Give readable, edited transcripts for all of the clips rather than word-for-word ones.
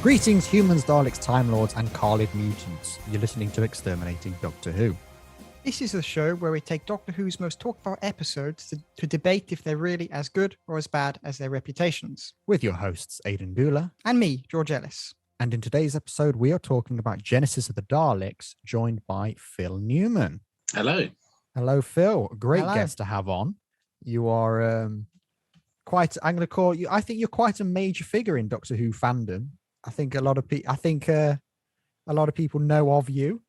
Greetings, humans, Daleks, Time Lords, and Kaled mutants. You're listening to Exterminating Doctor Who. This is a show where we take Doctor Who's most talked about episodes to debate if they're really as good or as bad as their reputations. With your hosts, Aidan, Gula. And me, George Ellis. And in today's episode, we are talking about Genesis of the Daleks, joined by Phil Newman. Hello. Hello, Phil. Great Hello. guest to have on. You are quite, I'm going to call you, I think you're quite a major figure in Doctor Who fandom. I think a lot of people know of you.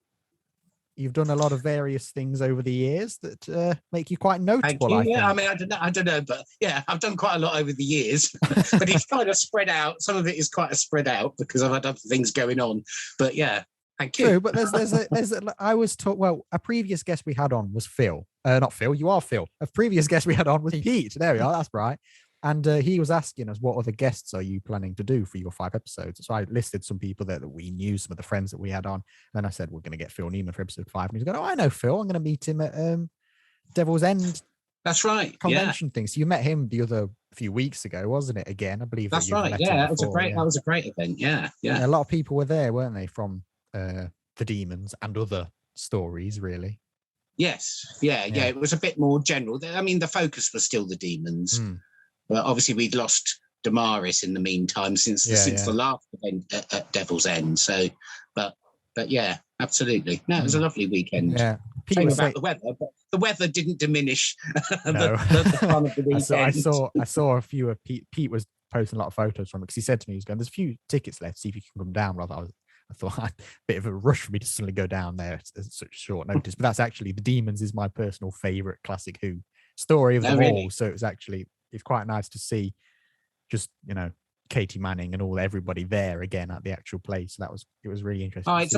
You've done a lot of various things over the years that make you quite notable. Thank you. I think. I mean, I don't know, but yeah, I've done quite a lot over the years. But it's kind of spread out. Some of it is quite a spread out because I've had other things going on. But yeah, thank you. True, but a previous guest we had on was Phil. Not Phil. You are Phil. A previous guest we had on was Pete. There we are. That's right. And he was asking us, what other guests are you planning to do for your 5 episodes? So I listed some people that we knew, some of the friends that we had on. And I said, we're going to get Phil Newman for episode 5. And he's going, oh, I know Phil. I'm going to meet him at Devil's End. That's right. Convention thing. So you met him the other few weeks ago, wasn't it? Again, I believe. That's right. Yeah, that was a great event. Yeah. A lot of people were there, weren't they? From the Demons and other stories, really. Yes. Yeah. It was a bit more general. I mean, the focus was still the Demons. But obviously, we'd lost Damaris in the meantime since the last event at Devil's End. So, but yeah, absolutely. No, it was a lovely weekend. Yeah, Same about the weather, but the weather didn't diminish the fun of the weekend. I saw a few of Pete. Pete was posting a lot of photos from it because he said to me, he's going, "There's a few tickets left. See if you can come down." Rather, I thought a bit of a rush for me to suddenly go down there at such short notice. But that's actually the Demons is my personal favorite classic Who story of them all. So it's quite nice to see just, Katie Manning and everybody there again at the actual place. So it was really interesting. Oh, it's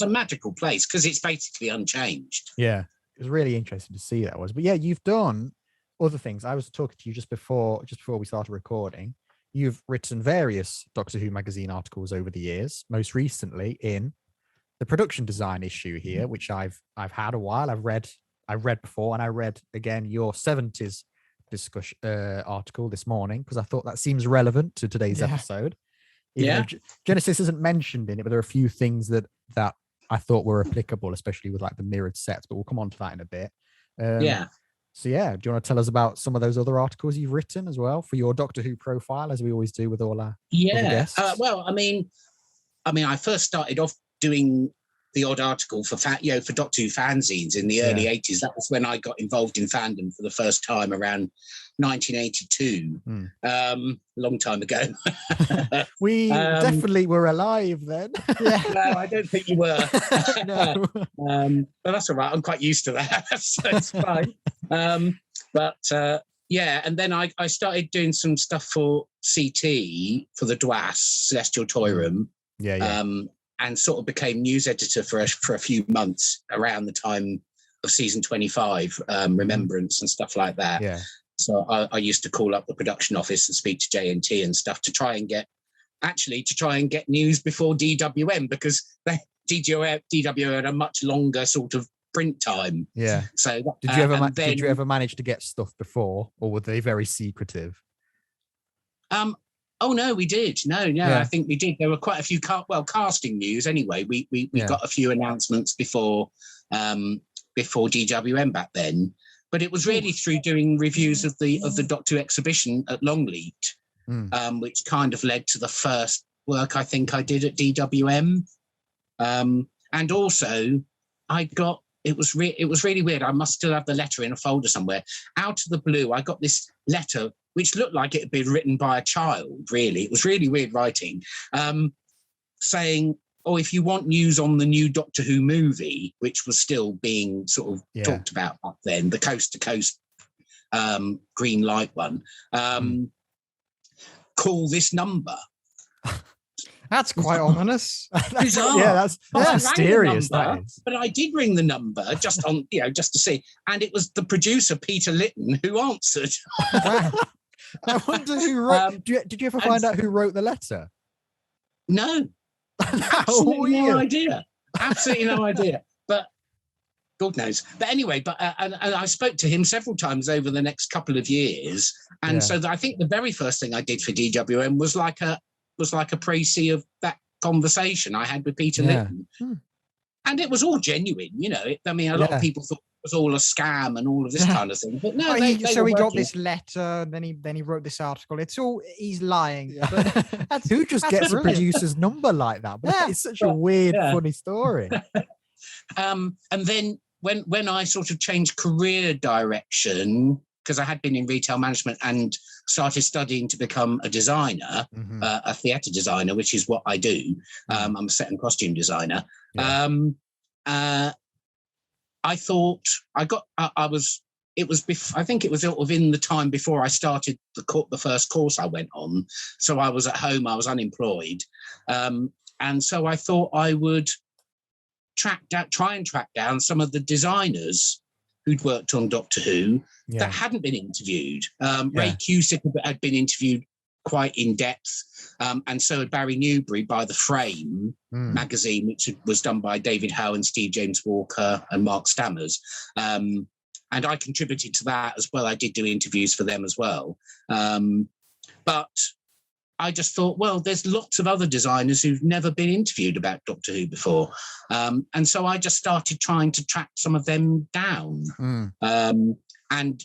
a magical place because it's basically unchanged. Yeah, it was really interesting to see that was. But yeah, you've done other things. I was talking to you just before we started recording. You've written various Doctor Who magazine articles over the years, most recently in the production design issue here, which I've had a while. I've read before, and I read again your 70s discussion article this morning because I thought that seems relevant to today's episode. Even though Genesis isn't mentioned in it, but there are a few things that I thought were applicable, especially with like the mirrored sets, but we'll come on to that in a bit. So do you want to tell us about some of those other articles you've written as well for your Doctor Who profile, as we always do with all our guests? Well, I mean, I first started off doing the odd article for Doctor Who fanzines in the early 80s. That was when I got involved in fandom for the first time around 1982. Long time ago. We definitely were alive then. No, I don't think you were. No. But that's all right. I'm quite used to that, so it's fine. And then I started doing some stuff for CT for the DWAS, Celestial Toy Room. And sort of became news editor for a few months around the time of season 25, Remembrance and stuff like that. Yeah. So I used to call up the production office and speak to JNT and stuff to try and get news before DWM, because DWM had a much longer sort of print time. Yeah. So did you ever manage to get stuff before, or were they very secretive? Oh no, we did. No, I think we did. There were quite a few casting news anyway. We got a few announcements before DWM back then, but it was really through doing reviews of the Doctor Who exhibition at Longleat, which kind of led to the first work I think I did at DWM. And also it was really weird. I must still have the letter in a folder somewhere. Out of the blue, I got this letter which looked like it had been written by a child, really. It was really weird writing, saying, if you want news on the new Doctor Who movie, which was still being sort of talked about back then, the coast-to-coast green light one, call this number. That's quite ominous. That's mysterious. That is. But I did ring the number just to see, and it was the producer Peter Lytton who answered. I wonder who wrote. Did you ever find out who wrote the letter? No, absolutely no idea. Absolutely no idea. But God knows. But anyway, and I spoke to him several times over the next couple of years, and so I think the very first thing I did for DWM was like a was like a précis of that conversation I had with Peter Lytton. And it was all genuine, you know. I mean, a lot of people thought it was all a scam and all of this kind of thing. But no, he got this letter, then he wrote this article. It's all he's lying. Yeah. But who just gets brilliant. a producer's number like that? But it's such a weird, funny story. And then when I sort of changed career direction, because I had been in retail management and started studying to become a designer, a theatre designer, which is what I do. I'm a set and costume designer. I thought I think it was sort of in the time before I started the first course I went on. So I was at home, I was unemployed. And so I thought I would try and track down some of the designers who'd worked on Doctor Who that hadn't been interviewed. Ray Cusick had been interviewed quite in depth, and so had Barry Newbury by The Frame magazine, which was done by David Howe and Steve James Walker and Mark Stammers. And I contributed to that as well. I did do interviews for them as well. But I just thought, well, there's lots of other designers who've never been interviewed about Doctor Who before. And so I just started trying to track some of them down. And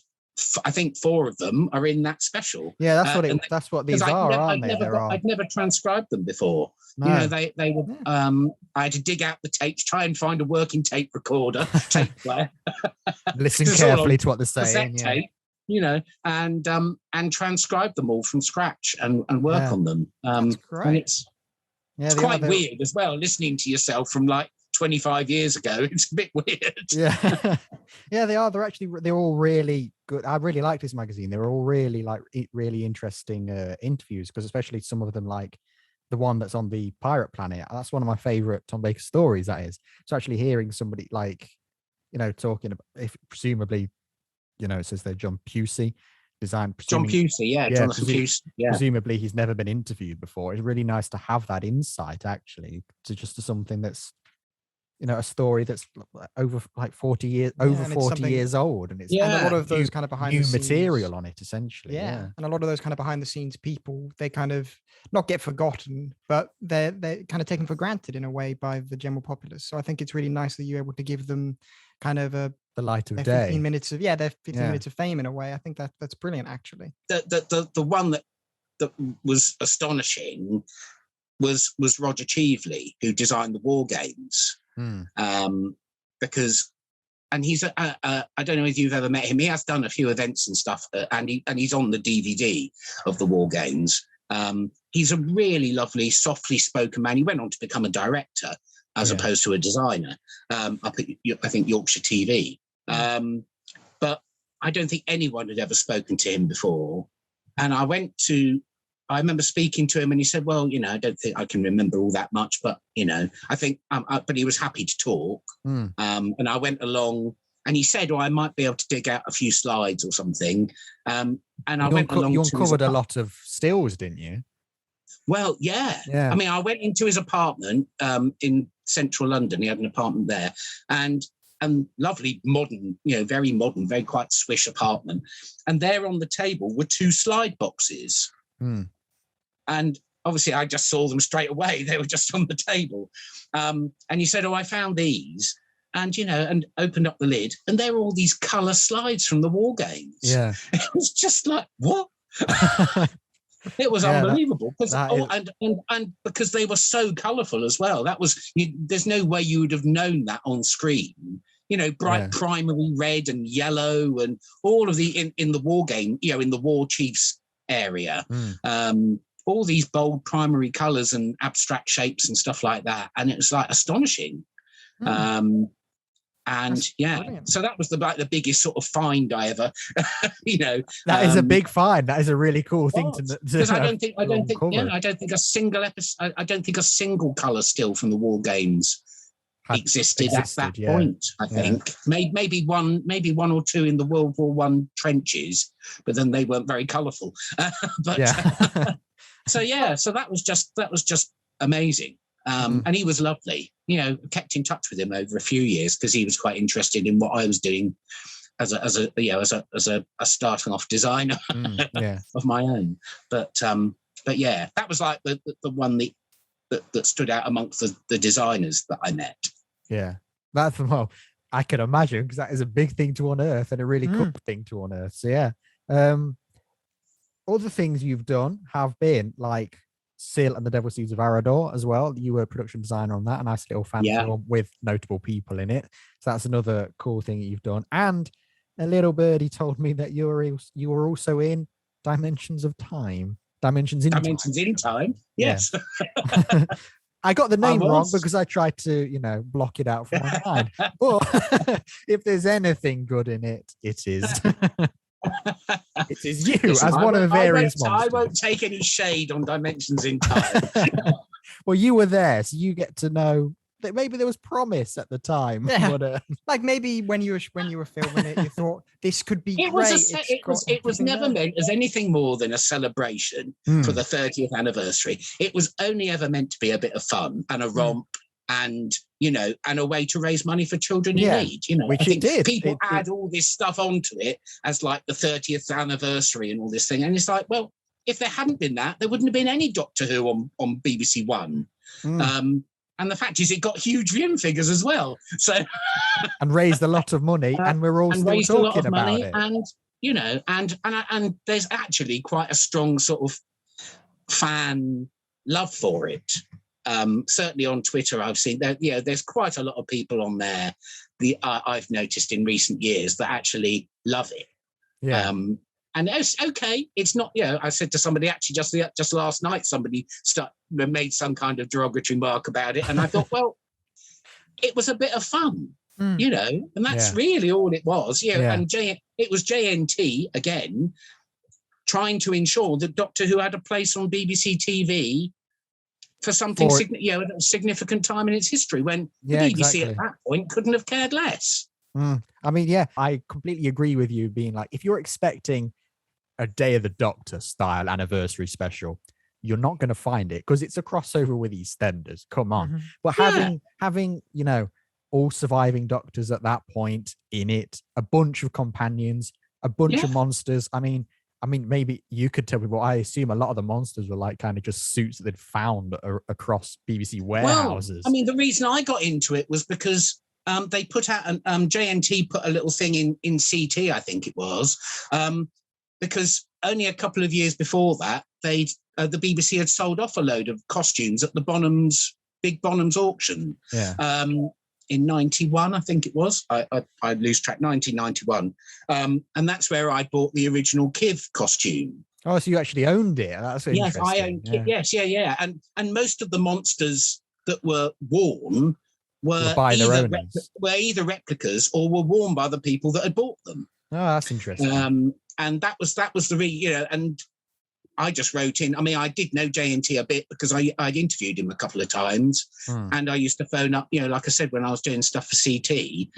I think 4 of them are in that special. Yeah, that's what these are, aren't they? I'd never transcribed them before. No. You know, they were. I had to dig out the tapes, try and find a working tape recorder, tape player. Listen carefully to what they're saying. Tape, you know, and transcribe them all from scratch and work on them. That's great. And it's quite weird as well, listening to yourself from like 25 years ago. It's a bit weird. Yeah. Yeah, they are. They're all really good. I really like this magazine. They're all really really interesting interviews, because especially some of them, like the one that's on the pirate planet. That's one of my favorite Tom Baker stories, that is. So actually hearing somebody like, you know, talking about, if presumably, you know, it says there John Pusey designed. John Pusey, Jonathan Pusey. Yeah. Presumably he's never been interviewed before. It's really nice to have that insight, actually, to something that's, you know, a story that's over like 40 years, over 40 years old, and it's and a lot of those kind of behind the new scenes material on it, essentially. And a lot of those kind of behind the scenes people, they kind of not get forgotten, but they're kind of taken for granted in a way by the general populace. So I think it's really nice that you're able to give them kind of the light of day, 15 minutes of their 15 minutes of fame in a way. I think that's brilliant, actually. The one that was astonishing was Roger Cheveley, who designed the War Games. Because, and he's I don't know if you've ever met him. He has done a few events and stuff, and he's on the DVD of the War Games. He's a really lovely, softly spoken man. He went on to become a director as opposed to a designer up at, I think, Yorkshire TV. But I don't think anyone had ever spoken to him before. And I remember speaking to him, and he said, well, you know, I don't think I can remember all that much, but, you know, I think, but he was happy to talk. And I went along, and he said, I might be able to dig out a few slides or something. And I went along. You uncovered a lot of stills, didn't you? Well, yeah. I mean, I went into his apartment in central London. He had an apartment there, and lovely, modern, you know, very modern, very quite swish apartment. And there on the table were 2 slide boxes. And obviously I just saw them straight away. They were just on the table. And he said, I found these. And, you know, and opened up the lid, and there were all these colour slides from the War Games. Yeah. It was just like, what? It was unbelievable. And because they were so colourful as well. That was, there's no way you would have known that on screen. You know, bright primary red and yellow, and all of the in the War Game, you know, in the War Chiefs area. All these bold primary colours and abstract shapes and stuff like that. And it was like astonishing. And brilliant. So that was the biggest sort of find I ever, you know. That is a big find. That is a really cool thing to because I don't think a single episode, I don't think a single colour still from the War Games existed at that point. I think maybe one or two in the World War I trenches, but then they weren't very colourful. So that was just amazing. And he was lovely. You know, kept in touch with him over a few years because he was quite interested in what I was doing as a starting off designer of my own. But But yeah, that was like the one that stood out amongst the designers that I met. Yeah, that's, well, I can imagine, because that is a big thing to unearth and a really cool thing to unearth. So yeah, other things you've done have been like Seal and the Devil Seeds of Arador as well. You were a production designer on that, a nice little fan film with notable people in it. So that's another cool thing that you've done. And a little birdie told me that you were also in Dimensions of Time. Dimensions in Time. Yes. Yeah. I got the name wrong because I tried to, block it out from my mind. But if there's anything good in it, it is. It is you. Listen, as one of the various monsters. I won't take any shade on Dimensions in Time. Well, you were there, so you get to know that maybe there was promise at the time. Yeah. But, like maybe when you were filming it, you thought this could be great. It was never meant as anything more than a celebration for the 30th anniversary. It was only ever meant to be a bit of fun and a romp. And and a way to raise money for children in need. Which I think it did. People add all this stuff onto it as like the 30th anniversary and all this thing, and it's like, well, if there hadn't been that, there wouldn't have been any Doctor Who on BBC One. And the fact is, it got huge viewing figures as well. So and raised a lot of money, and we're all still talking about it. And there's actually quite a strong sort of fan love for it. Certainly on Twitter, I've seen that. There's quite a lot of people on there. I've noticed in recent years that actually love it. Yeah. And it's okay. It's not. I said to somebody actually just last night, somebody made some kind of derogatory remark about it, and I thought, well, it was a bit of fun, and that's really all it was. And it was JNT again, trying to ensure that Doctor Who had a place on BBC TV. For something a significant time in its history, when the BBC at that point couldn't have cared less. I mean, I completely agree with you. Being like, if you're expecting a Day of the Doctor style anniversary special, you're not going to find it because it's a crossover with EastEnders. Come on, but having all surviving Doctors at that point in it, a bunch of companions, a bunch of monsters. I mean, maybe you could tell me, but I assume a lot of the monsters were like kind of just suits that they'd found across BBC warehouses. Well, I mean, the reason I got into it was because they put out, JNT put a little thing in CT, I think it was, because only a couple of years before that, the BBC had sold off a load of costumes at the Big Bonhams auction. Yeah. In 91, I think it was. I lose track, 1991. And that's where I bought the original Kiv costume. Oh, so you actually owned it. That's interesting. Yes, I owned Kiv. Yes, yeah. And most of the monsters that were worn were either replicas or were worn by the people that had bought them. Oh, that's interesting. And that was the and I just wrote in. I mean, I did know JNT a bit because I'd interviewed him a couple of times, and I used to phone up, like I said, when I was doing stuff for CT,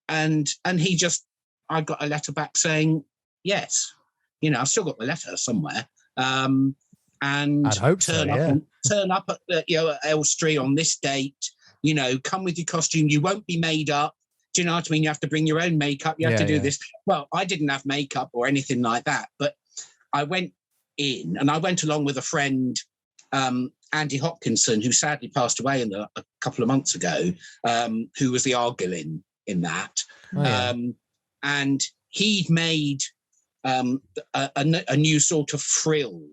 and I got a letter back saying yes. I've still got the letter somewhere, and I'd hope turn up at Elstree on this date. Come with your costume. You won't be made up. Do you know what I mean? You have to bring your own makeup. You have to do this. Well, I didn't have makeup or anything like that, but I went in, and I went along with a friend, Andy Hopkinson, who sadly passed away a couple of months ago, who was the Argylin in that. Oh, yeah. And he'd made a new sort of frill,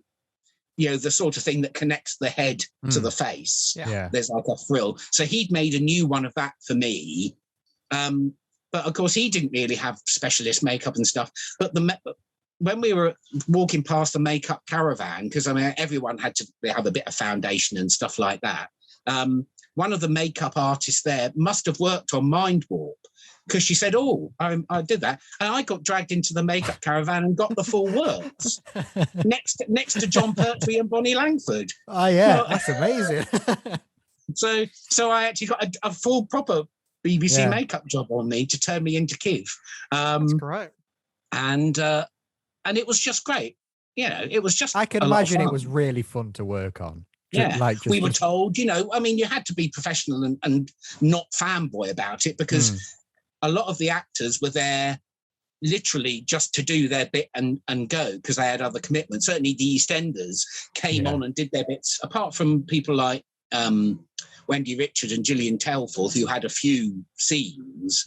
the sort of thing that connects the head to the face. Yeah. There's like a frill. So he'd made a new one of that for me. But of course, he didn't really have specialist makeup and stuff. But when we were walking past the makeup caravan, because everyone had to have a bit of foundation and stuff like that. One of the makeup artists there must have worked on Mind Warp, because she said, "Oh, I did that," and I got dragged into the makeup caravan and got the full works next to John Pertwee and Bonnie Langford. Oh yeah, that's amazing. So I actually got a full proper BBC makeup job on me to turn me into Kiv. That's great. And it was just great. It was just. I can imagine it was really fun to work on. Yeah, we were told, you had to be professional and not fanboy about it, because a lot of the actors were there, literally just to do their bit and go, because they had other commitments. Certainly the EastEnders came on and did their bits, apart from people like Wendy Richard and Gillian Telforth, who had a few scenes.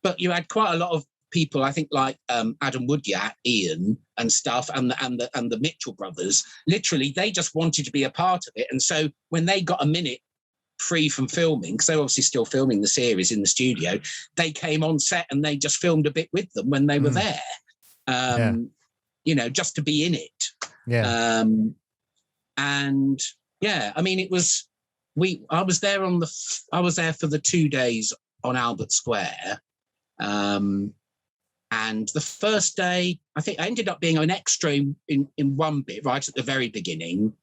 But you had quite a lot of people, I think, like Adam Woodyard, Ian and stuff, and the Mitchell brothers. Literally, they just wanted to be a part of it. And so when they got a minute free from filming, because they're obviously still filming the series in the studio, they came on set and they just filmed a bit with them when they were there, you know, just to be in it. And I mean, it was, I was there for the 2 days on Albert Square. And the first day, I think I ended up being an extra in one bit right at the very beginning,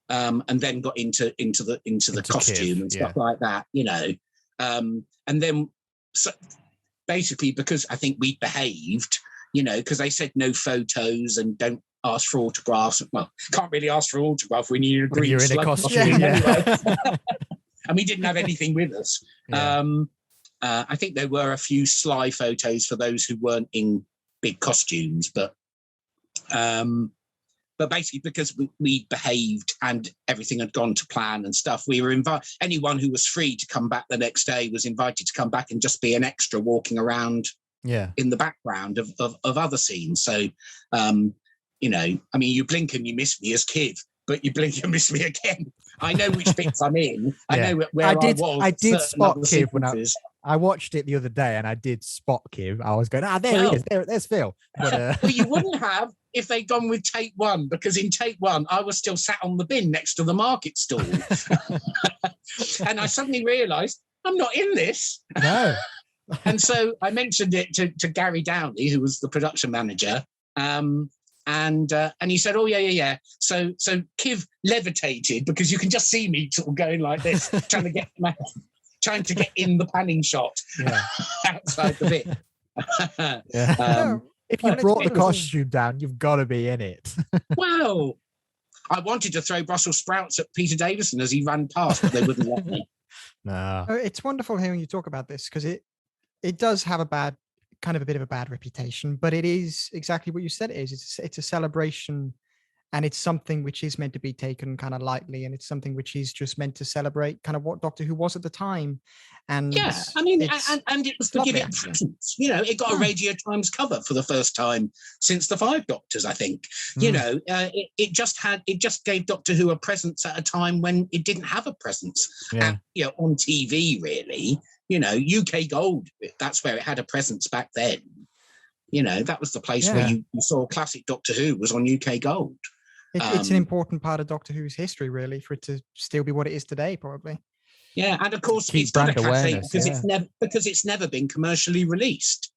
and then got into the costume and stuff like that, you know. And then so basically, because I think we behaved, you know, because they said no photos and don't ask for autographs. Well, can't really ask for an autograph when you're in a green in a costume. anyway. And we didn't have anything with us. I think there were a few sly photos for those who weren't in big costumes, but basically because we behaved and everything had gone to plan and stuff, we were invited. Anyone who was free to come back the next day was invited to come back and just be an extra walking around in the background of other scenes. So, you know, I mean, you blink and you miss me as Kiv, but you blink and miss me again. I know which bits I'm in. I know where I was. I did spot Kiv when I watched it the other day, and I did spot Kiv. I was going, there he is. There's Phil. But, well, you wouldn't have if they'd gone with take one, because in take one, I was still sat on the bin next to the market stall. And I suddenly realised I'm not in this. No. And so I mentioned it to Gary Downey, who was the production manager. And he said, "Oh yeah. So Kiv levitated, because you can just see me sort of going like this, trying to get in the panning shot outside the bit." If you brought the costume down, you've got to be in it. Well, I wanted to throw Brussels sprouts at Peter Davison as he ran past, but they wouldn't let me. No, it's wonderful hearing you talk about this, because it does have a bit of a bad reputation, but it is exactly what you said it is. It's a celebration, and it's something which is meant to be taken kind of lightly, and it's something which is just meant to celebrate kind of what Doctor Who was at the time. And I mean, and it was to give it presence. You know, it got a Radio Times cover for the first time since the Five Doctors, I think. You know, it just gave Doctor Who a presence at a time when it didn't have a presence, you know, on TV really. You know, UK Gold, that's where it had a presence back then. You know, that was the place where you saw classic Doctor Who was on UK Gold. It's an important part of Doctor Who's history, really, for it to still be what it is today, probably. Yeah, and of course it's got a cafe because it's never been commercially released,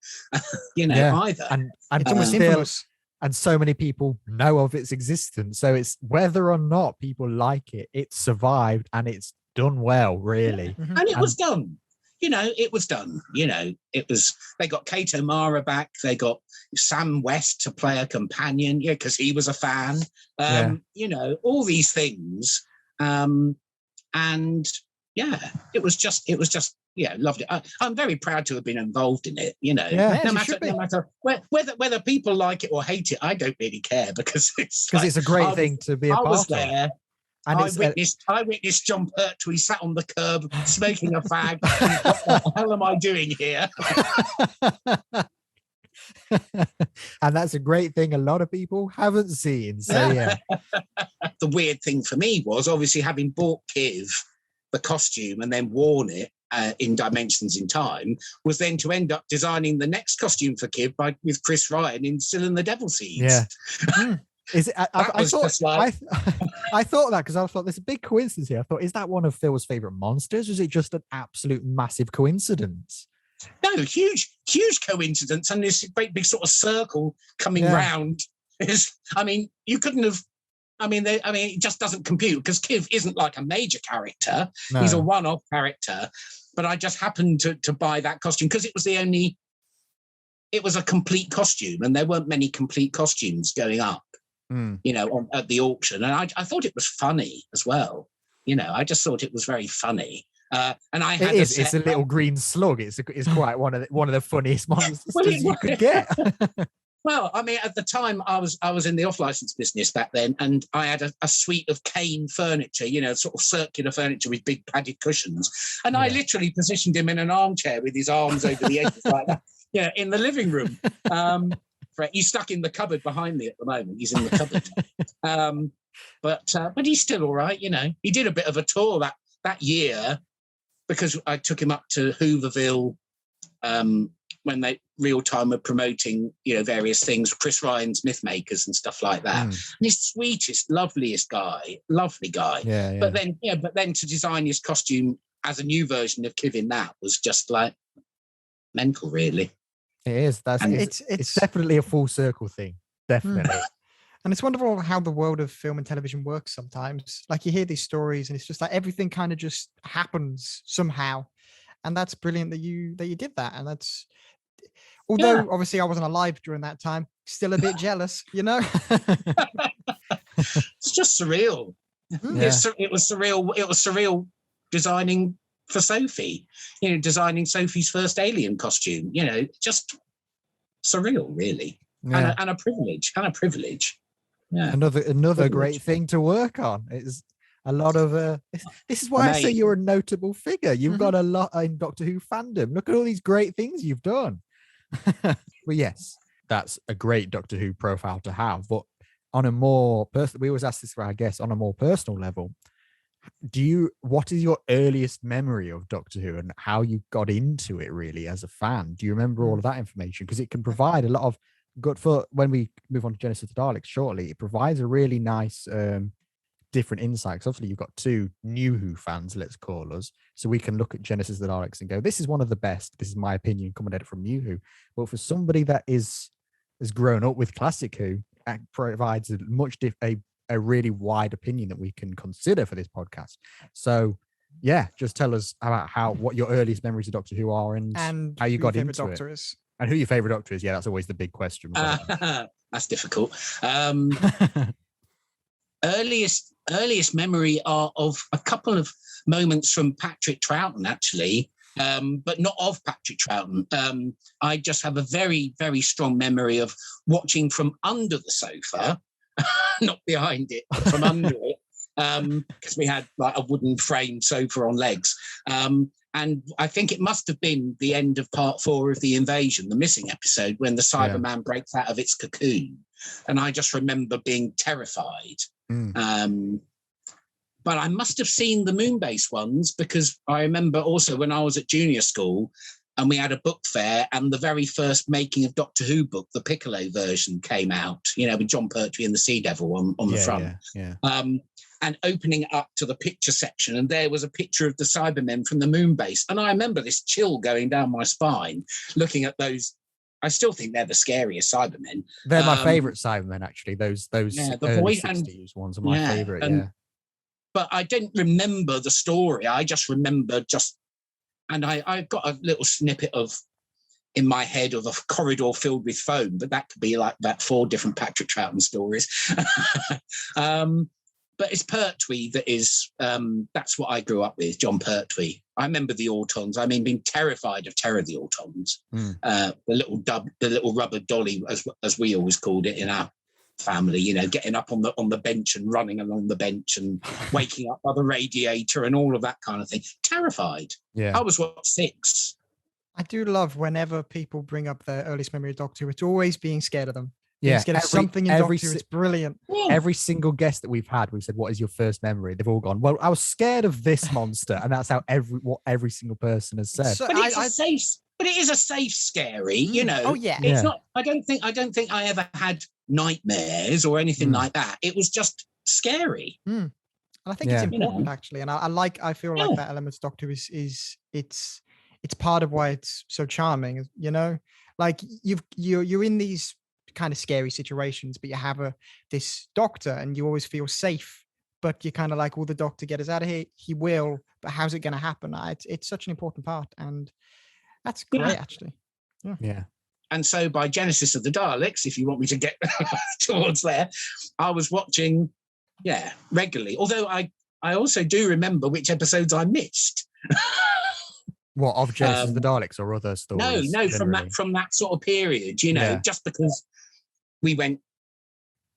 you know, either. And it's almost infamous. And so many people know of its existence. So it's whether or not people like it, it's survived and it's done well, really. Yeah. And it was done. You know, it was done. You know, they got Kate O'Mara back. They got Sam West to play a companion, because he was a fan. You know, all these things. And it was just loved it. I'm very proud to have been involved in it. You know, no matter whether people like it or hate it, I don't really care, because it's a great thing to be a part of. I was there. And I witnessed John Pertwee sat on the curb smoking a fag. What the hell am I doing here? And that's a great thing a lot of people haven't seen. So The weird thing for me was obviously having bought Kiv the costume and then worn it in Dimensions in Time, was then to end up designing the next costume for Kiv with Chris Ryan in Still in the Devil Seeds. Yeah. Is it? I thought that, because I thought there's a big coincidence here. I thought, is that one of Phil's favorite monsters, or is it just an absolute massive coincidence? No, huge coincidence, and this great big sort of circle coming round. I mean, you couldn't have. It just doesn't compute, because Kiv isn't like a major character. No. He's a one-off character. But I just happened to buy that costume because it was a complete costume, and there weren't many complete costumes going up. You know, at the auction. And I thought it was funny as well. You know, I just thought it was very funny. And I had it's a little green slug. It's quite one of the funniest monsters you could get. Well, I mean, at the time, I was in the off-license business back then, and I had a suite of cane furniture, sort of circular furniture with big padded cushions, and I literally positioned him in an armchair with his arms over the edges like that, in the living room. He's stuck in the cupboard behind me at the moment. He's in the cupboard, but he's still all right. He did a bit of a tour that year because I took him up to Hooverville. When they real time were promoting, various things, Chris Ryan's Mythmakers and stuff like that. And he's sweetest, loveliest guy, lovely guy. Yeah. But then to design his costume as a new version of Kivin, that was just like mental, really. It is. It's definitely a full circle thing. Definitely. And it's wonderful how the world of film and television works sometimes. Like you hear these stories and it's just like everything kind of just happens somehow. And that's brilliant that you did that. And that's, although obviously I wasn't alive during that time, still a bit jealous, It's just surreal. Yeah. It was surreal. It was surreal designing for Sophie, designing Sophie's first alien costume, just surreal, really. Yeah. And a privilege. Yeah. Another great thing to work on. It's a lot of this is why I say you're a notable figure. You've got a lot in Doctor Who fandom. Look at all these great things you've done. Well, yes, that's a great Doctor Who profile to have. But on a more personal, we always ask this for our guests, on a more personal level, what is your earliest memory of Doctor Who and how you got into it really as a fan? Do you remember all of that information? Because it can provide a lot of good for when we move on to Genesis of the Daleks shortly. It provides a really nice different insights. Obviously, you've got two new Who fans, let's call us, so we can look at Genesis of the Daleks and go, this is one of the best. This is my opinion coming at it from new Who. But for somebody that has grown up with classic Who, it provides a really wide opinion that we can consider for this podcast. So just tell us about what your earliest memories of Doctor Who are and how you got into Doctor it. Is. And who your favorite Doctor is. Yeah, that's always the big question. That's difficult. Earliest memory are of a couple of moments from Patrick Troughton, actually, but not of Patrick Troughton. I just have a very, very strong memory of watching from under the sofa, not behind it, but from under it, because we had like a wooden frame sofa on legs. And I think it must have been the end of part 4 of The Invasion, the missing episode, when the Cyberman breaks out of its cocoon. And I just remember being terrified. But I must have seen the Moonbase ones, because I remember also when I was at junior school and we had a book fair, and the very first Making of Doctor Who book, the Piccolo version, came out, with John Pertwee and the Sea Devil on the front. And opening it up to the picture section, and there was a picture of the Cybermen from the Moonbase. And I remember this chill going down my spine, looking at those. I still think they're the scariest Cybermen. They're my favourite Cybermen, actually. Those the early 60s ones are my favourite. But I didn't remember the story. I just remember and I got a little snippet in my head of a corridor filled with foam, but that could be like about 4 different Patrick Troughton stories. But it's Pertwee that is, that's what I grew up with, John Pertwee. I remember the Autons. I mean, being terrified of Terror the Autons, the little rubber dolly, as we always called it in our family, getting up on the bench and running along the bench and waking up by the radiator and all of that kind of thing. Terrified. Yeah. I was 6. I do love whenever people bring up their earliest memory of Doctor Who, it's always being scared of them. Yeah, scared of something in Doctor Who. It's brilliant. Every single guest that we've had, we've said, "What is your first memory?" They've all gone, "Well, I was scared of this monster," and that's how every single person has said. But it is a safe scary, Oh yeah, it's not. I don't think I ever had nightmares or anything like that. It was just scary. And I think it's important actually, and I feel like that element of Doctor Who is it's part of why it's so charming. Like you're in these kind of scary situations, but you have this doctor and you always feel safe, but you're kind of like, will the doctor get us out of here? He will, but how's it going to happen? It's such an important part, and that's great actually. Yeah. And so by Genesis of the Daleks, if you want me to get towards there, I was watching regularly, although I I also do remember which episodes I missed. What, of Genesis of the Daleks or other stories? No, generally? from that sort of period, you know, Yeah. just because we went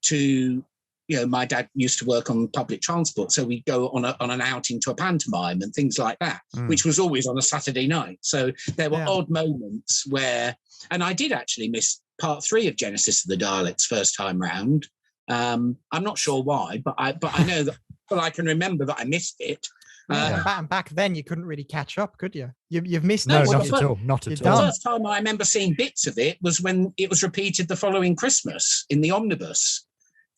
to, you know, my dad used to work on public transport, so we'd go on an outing to a pantomime and things like that, which was always on a Saturday night. So there were odd moments where, and I did actually miss part 3 of Genesis of the Daleks first time round. I'm not sure why, but I know that, but I can remember that I missed it. Back then you couldn't really catch up, could you? You've missed No, it. not at all. Not at all. The first time I remember seeing bits of it was when it was repeated the following Christmas in the omnibus.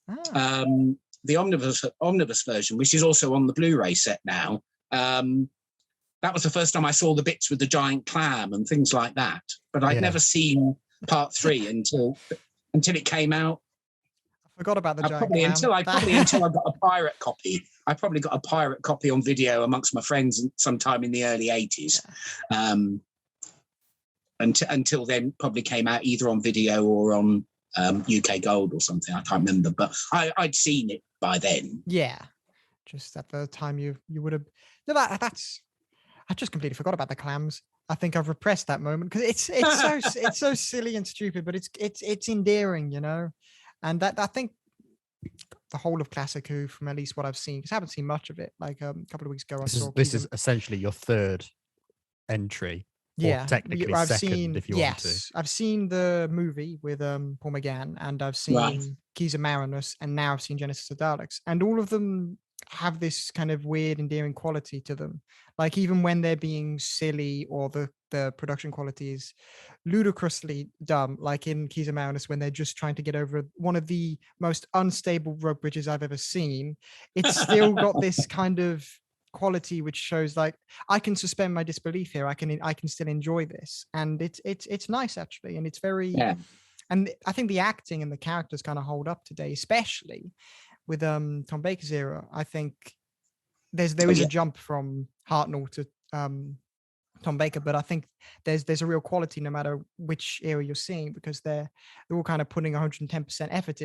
The omnibus version, which is also on the Blu-ray set now. That was the first time I saw the bits with the giant clam and things like that. But I'd never seen part 3 until it came out. I forgot about the giant clam. Until I got a pirate copy. I probably got a pirate copy on video amongst my friends sometime in the early 80s. Until then, probably came out either on video or on UK Gold or something. I can't remember, but I'd seen it by then. Yeah, just at the time you would have. No, that's. I just completely forgot about the clams. I think I've repressed that moment because it's so silly and stupid, but it's endearing, you know. And that, I think, the whole of Classic Who, from at least what I've seen, because I haven't seen much of it. Like a couple of weeks ago, This is essentially your third entry. Yeah, or technically I've second, seen. if you want to. I've seen the movie with Paul McGann, and I've seen Keys of Marinus, and now I've seen Genesis of Daleks, and all of them have this kind of weird, endearing quality to them. Like even when they're being silly or the production quality is ludicrously dumb, like in Keys of Marinus when they're just trying to get over one of the most unstable rope bridges I've ever seen, it's still got this kind of quality which shows like I can suspend my disbelief here. I can still enjoy this, and it's nice actually, and it's very. And I think the acting and the characters kind of hold up today, especially with Tom Baker's era. I think there is a jump from Hartnell to Tom Baker, but I think there's a real quality no matter which era you're seeing, because they're all kind of putting 110% effort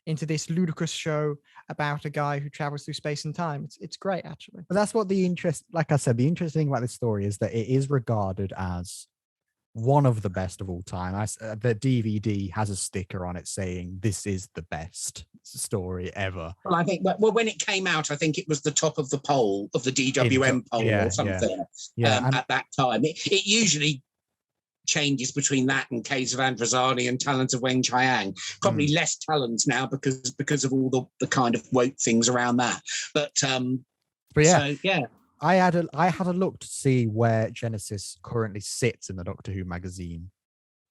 into this ludicrous show about a guy who travels through space and time. It's great actually. But that's what the interesting thing about this story is that it is regarded as one of the best of all time. The DVD has a sticker on it saying this is the best story ever. Well, I think when it came out, I think it was the top of the poll of the DWM poll or something. At that time, it usually changes between that and Caves of Androzani and Talons of Weng Chiang. Probably less Talons now because of all the kind of woke things around that. But yeah. So, yeah. I had a look to see where Genesis currently sits in the Doctor Who magazine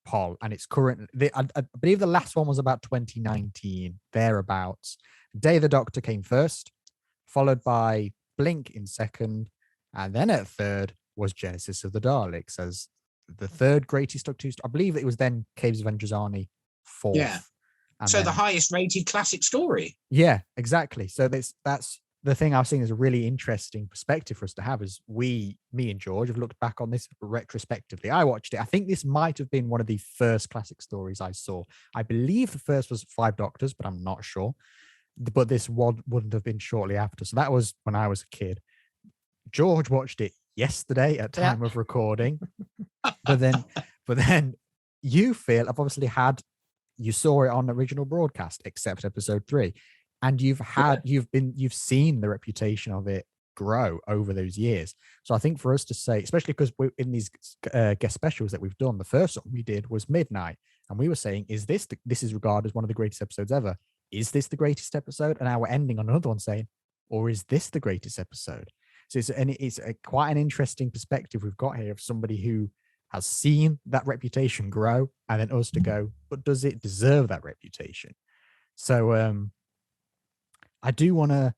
poll, and it's currently, I believe the last one was about 2019, thereabouts. Day of the Doctor came first, followed by Blink in second, and then at third was Genesis of the Daleks as the third greatest Doctor Who. I believe it was then Caves of Androzani fourth. Yeah. So the highest rated classic story. Yeah, exactly. So that's the thing I've seen is a really interesting perspective for us to have is me and George have looked back on this retrospectively. I watched it. I think this might have been one of the first classic stories I saw. I believe the first was 5 Doctors, but I'm not sure. But this one wouldn't have been shortly after. So that was when I was a kid. George watched it yesterday at time of recording. But then you, Phil, have obviously you saw it on original broadcast, except episode 3. And you've seen the reputation of it grow over those years. So I think for us to say, especially because we're in these guest specials that we've done, the first one we did was Midnight, and we were saying, this is regarded as one of the greatest episodes ever? Is this the greatest episode? And now we're ending on another one saying, or is this the greatest episode? So it's quite an interesting perspective we've got here of somebody who has seen that reputation grow, and then us to go, but does it deserve that reputation? So I do want to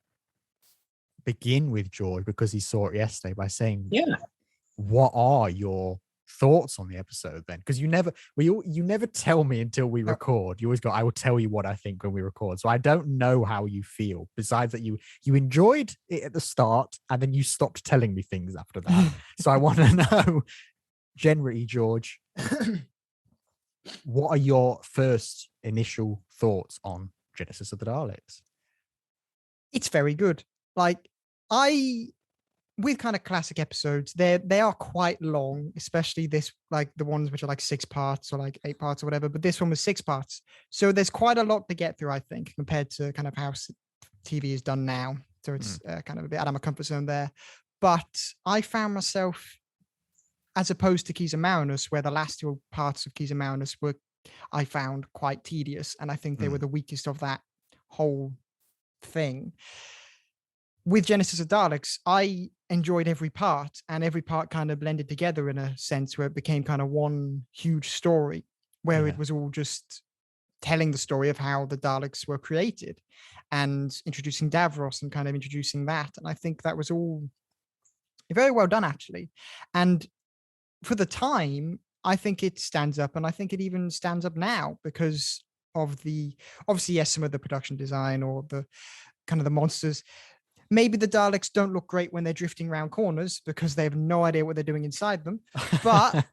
begin with George because he saw it yesterday by saying, what are your thoughts on the episode then? Because you never tell me until we record. You always go, I will tell you what I think when we record. So I don't know how you feel, besides that you enjoyed it at the start and then you stopped telling me things after that. So I want to know, generally, George, what are your first initial thoughts on Genesis of the Daleks? It's very good. Like, with kind of classic episodes, they are quite long, especially this, like the ones which are like 6 parts or like 8 parts or whatever. But this one was 6 parts, so there's quite a lot to get through, I think, compared to kind of how TV is done now. So it's kind of a bit out of my comfort zone there. But I found myself, as opposed to Keys and Marinus, where the last 2 parts of Keys and Marinus were, I found quite tedious, and I think they were the weakest of that whole thing. With Genesis of Daleks, I enjoyed every part, and every part kind of blended together in a sense where it became kind of one huge story, where it was all just telling the story of how the Daleks were created and introducing Davros and kind of introducing that. And I think that was all very well done, actually. And for the time, I think it stands up, and I think it even stands up now because of the, obviously, yes, some of the production design or the kind of the monsters. Maybe the Daleks don't look great when they're drifting around corners because they have no idea what they're doing inside them. But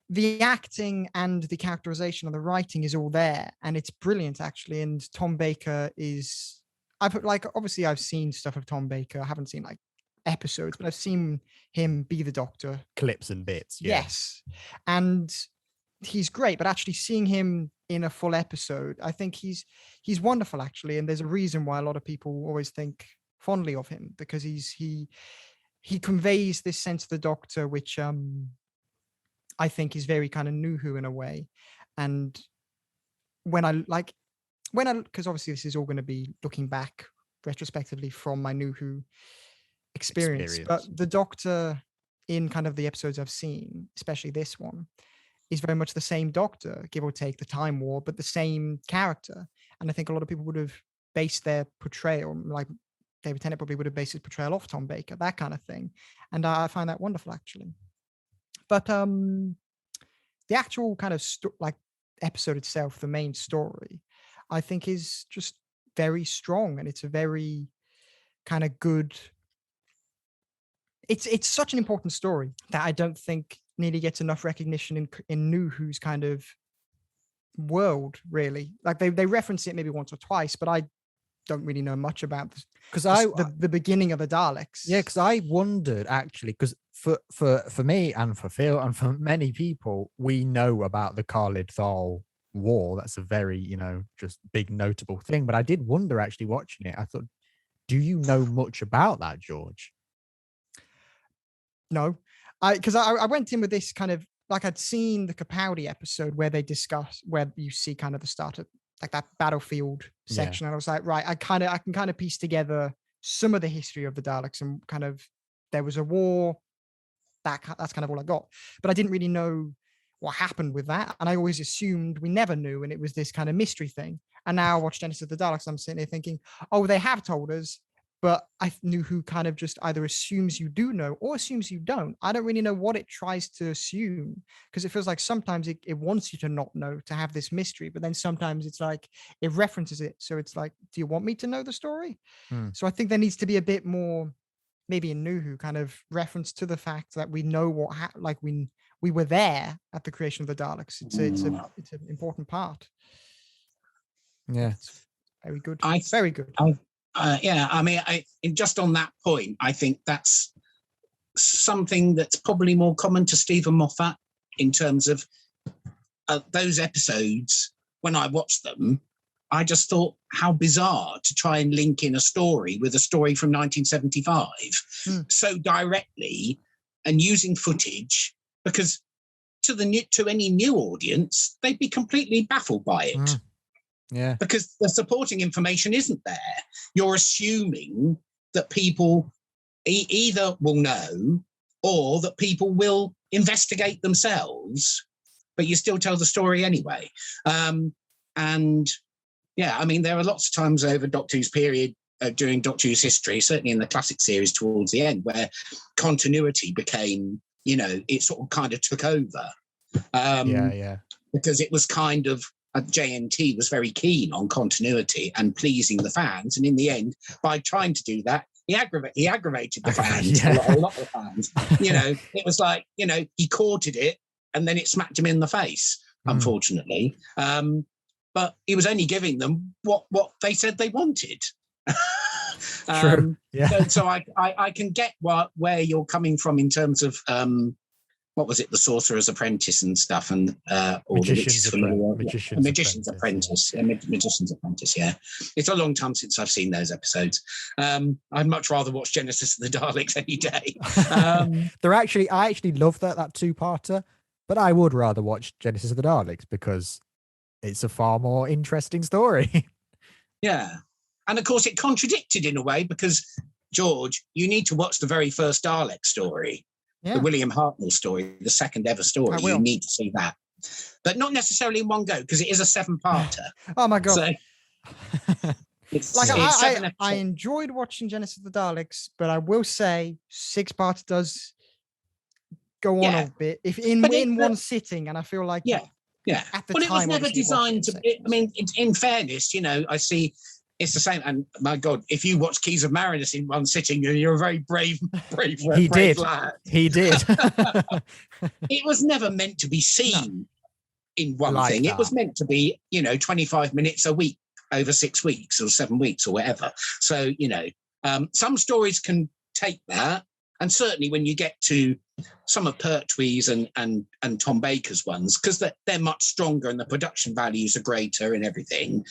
the acting and the characterization and the writing is all there, and it's brilliant, actually. And Tom Baker is, obviously I've seen stuff of Tom Baker. I haven't seen like episodes, but I've seen him be the Doctor. Clips and bits. Yeah. Yes. And he's great, but actually seeing him in a full episode, I think he's wonderful, actually. And there's a reason why a lot of people always think fondly of him, because he conveys this sense of the Doctor, which I think is very kind of New Who in a way. And because obviously this is all going to be looking back retrospectively from my New Who experience, but the Doctor in kind of the episodes I've seen, especially this one, is very much the same Doctor, give or take the Time War, but the same character. And I think a lot of people would have based their portrayal, like David Tennant probably would have based his portrayal off Tom Baker, that kind of thing. And I find that wonderful, actually. But the actual kind of episode itself, the main story, I think is just very strong, and it's a very kind of good. It's such an important story that I don't think nearly gets enough recognition in New Who's kind of world, really. Like they reference it maybe once or twice, but I don't really know much about this because the beginning of the Daleks. Yeah, because I wondered, actually, because for me and for Phil and for many people, we know about the Kaled Thal war. That's a very, just big notable thing. But I did wonder, actually, watching it, I thought, do you know much about that, George? No, because I went in with this kind of, like, I'd seen the Capaldi episode where they discuss, where you see kind of the start of like that battlefield section. And I was like, right, I can kind of piece together some of the history of the Daleks, and kind of there was a war. That's kind of all I got, but I didn't really know what happened with that. And I always assumed we never knew, and it was this kind of mystery thing. And now I watch Genesis of the Daleks, I'm sitting there thinking, oh, they have told us, but I Knew Who kind of just either assumes you do know or assumes you don't. I don't really know what it tries to assume, because it feels like sometimes it wants you to not know, to have this mystery, but then sometimes it's like it references it. So it's like, do you want me to know the story? So I think there needs to be a bit more, maybe in New Who, kind of reference to the fact that we know what like we were there at the creation of the Daleks. It's an important part. Yeah, it's very good. Very good. Yeah, I mean, just on that point, I think that's something that's probably more common to Stephen Moffat in terms of those episodes. When I watched them, I just thought how bizarre to try and link in a story with a story from 1975 so directly, and using footage, because to any new audience, they'd be completely baffled by it. Yeah, because the supporting information isn't there. You're assuming that people either will know or that people will investigate themselves, but you still tell the story anyway. And yeah, I mean, there are lots of times over Doctor Who's period, during Doctor Who's history, certainly in the classic series towards the end, where continuity became, it sort of kind of took over. Because it was kind of, JNT was very keen on continuity and pleasing the fans, and in the end, by trying to do that, he aggravated the fans. A lot of fans. It was like, he courted it, and then it smacked him in the face, unfortunately. But he was only giving them what they said they wanted. True. Yeah. So I can get where you're coming from in terms of what was it, the Sorcerer's Apprentice and stuff, and or Magician's Magician's Apprentice. Magician's Apprentice. Yeah, it's a long time since I've seen those episodes. I'd much rather watch Genesis of the Daleks any day. I actually love that two-parter, but I would rather watch Genesis of the Daleks because it's a far more interesting story. Yeah, and of course it contradicted in a way because George, you need to watch the very first Dalek story. The William Hartnell story, the second ever story. You need to see that. But not necessarily in one go, because it is a 7-parter. Oh, my God. So I enjoyed watching Genesis of the Daleks, but I will say 6-part does go on a bit. If in one sitting, and I feel like... Yeah. At the time, it was never designed to... I mean, in fairness, I see... It's the same, and my God, if you watch Keys of Marinus in one sitting, you're a very brave lad. He did. It was never meant to be seen in one thing. That. It was meant to be, 25 minutes a week over 6 weeks or 7 weeks or whatever. So, some stories can take that, and certainly when you get to some of Pertwee's and Tom Baker's ones, because they're much stronger and the production values are greater and everything.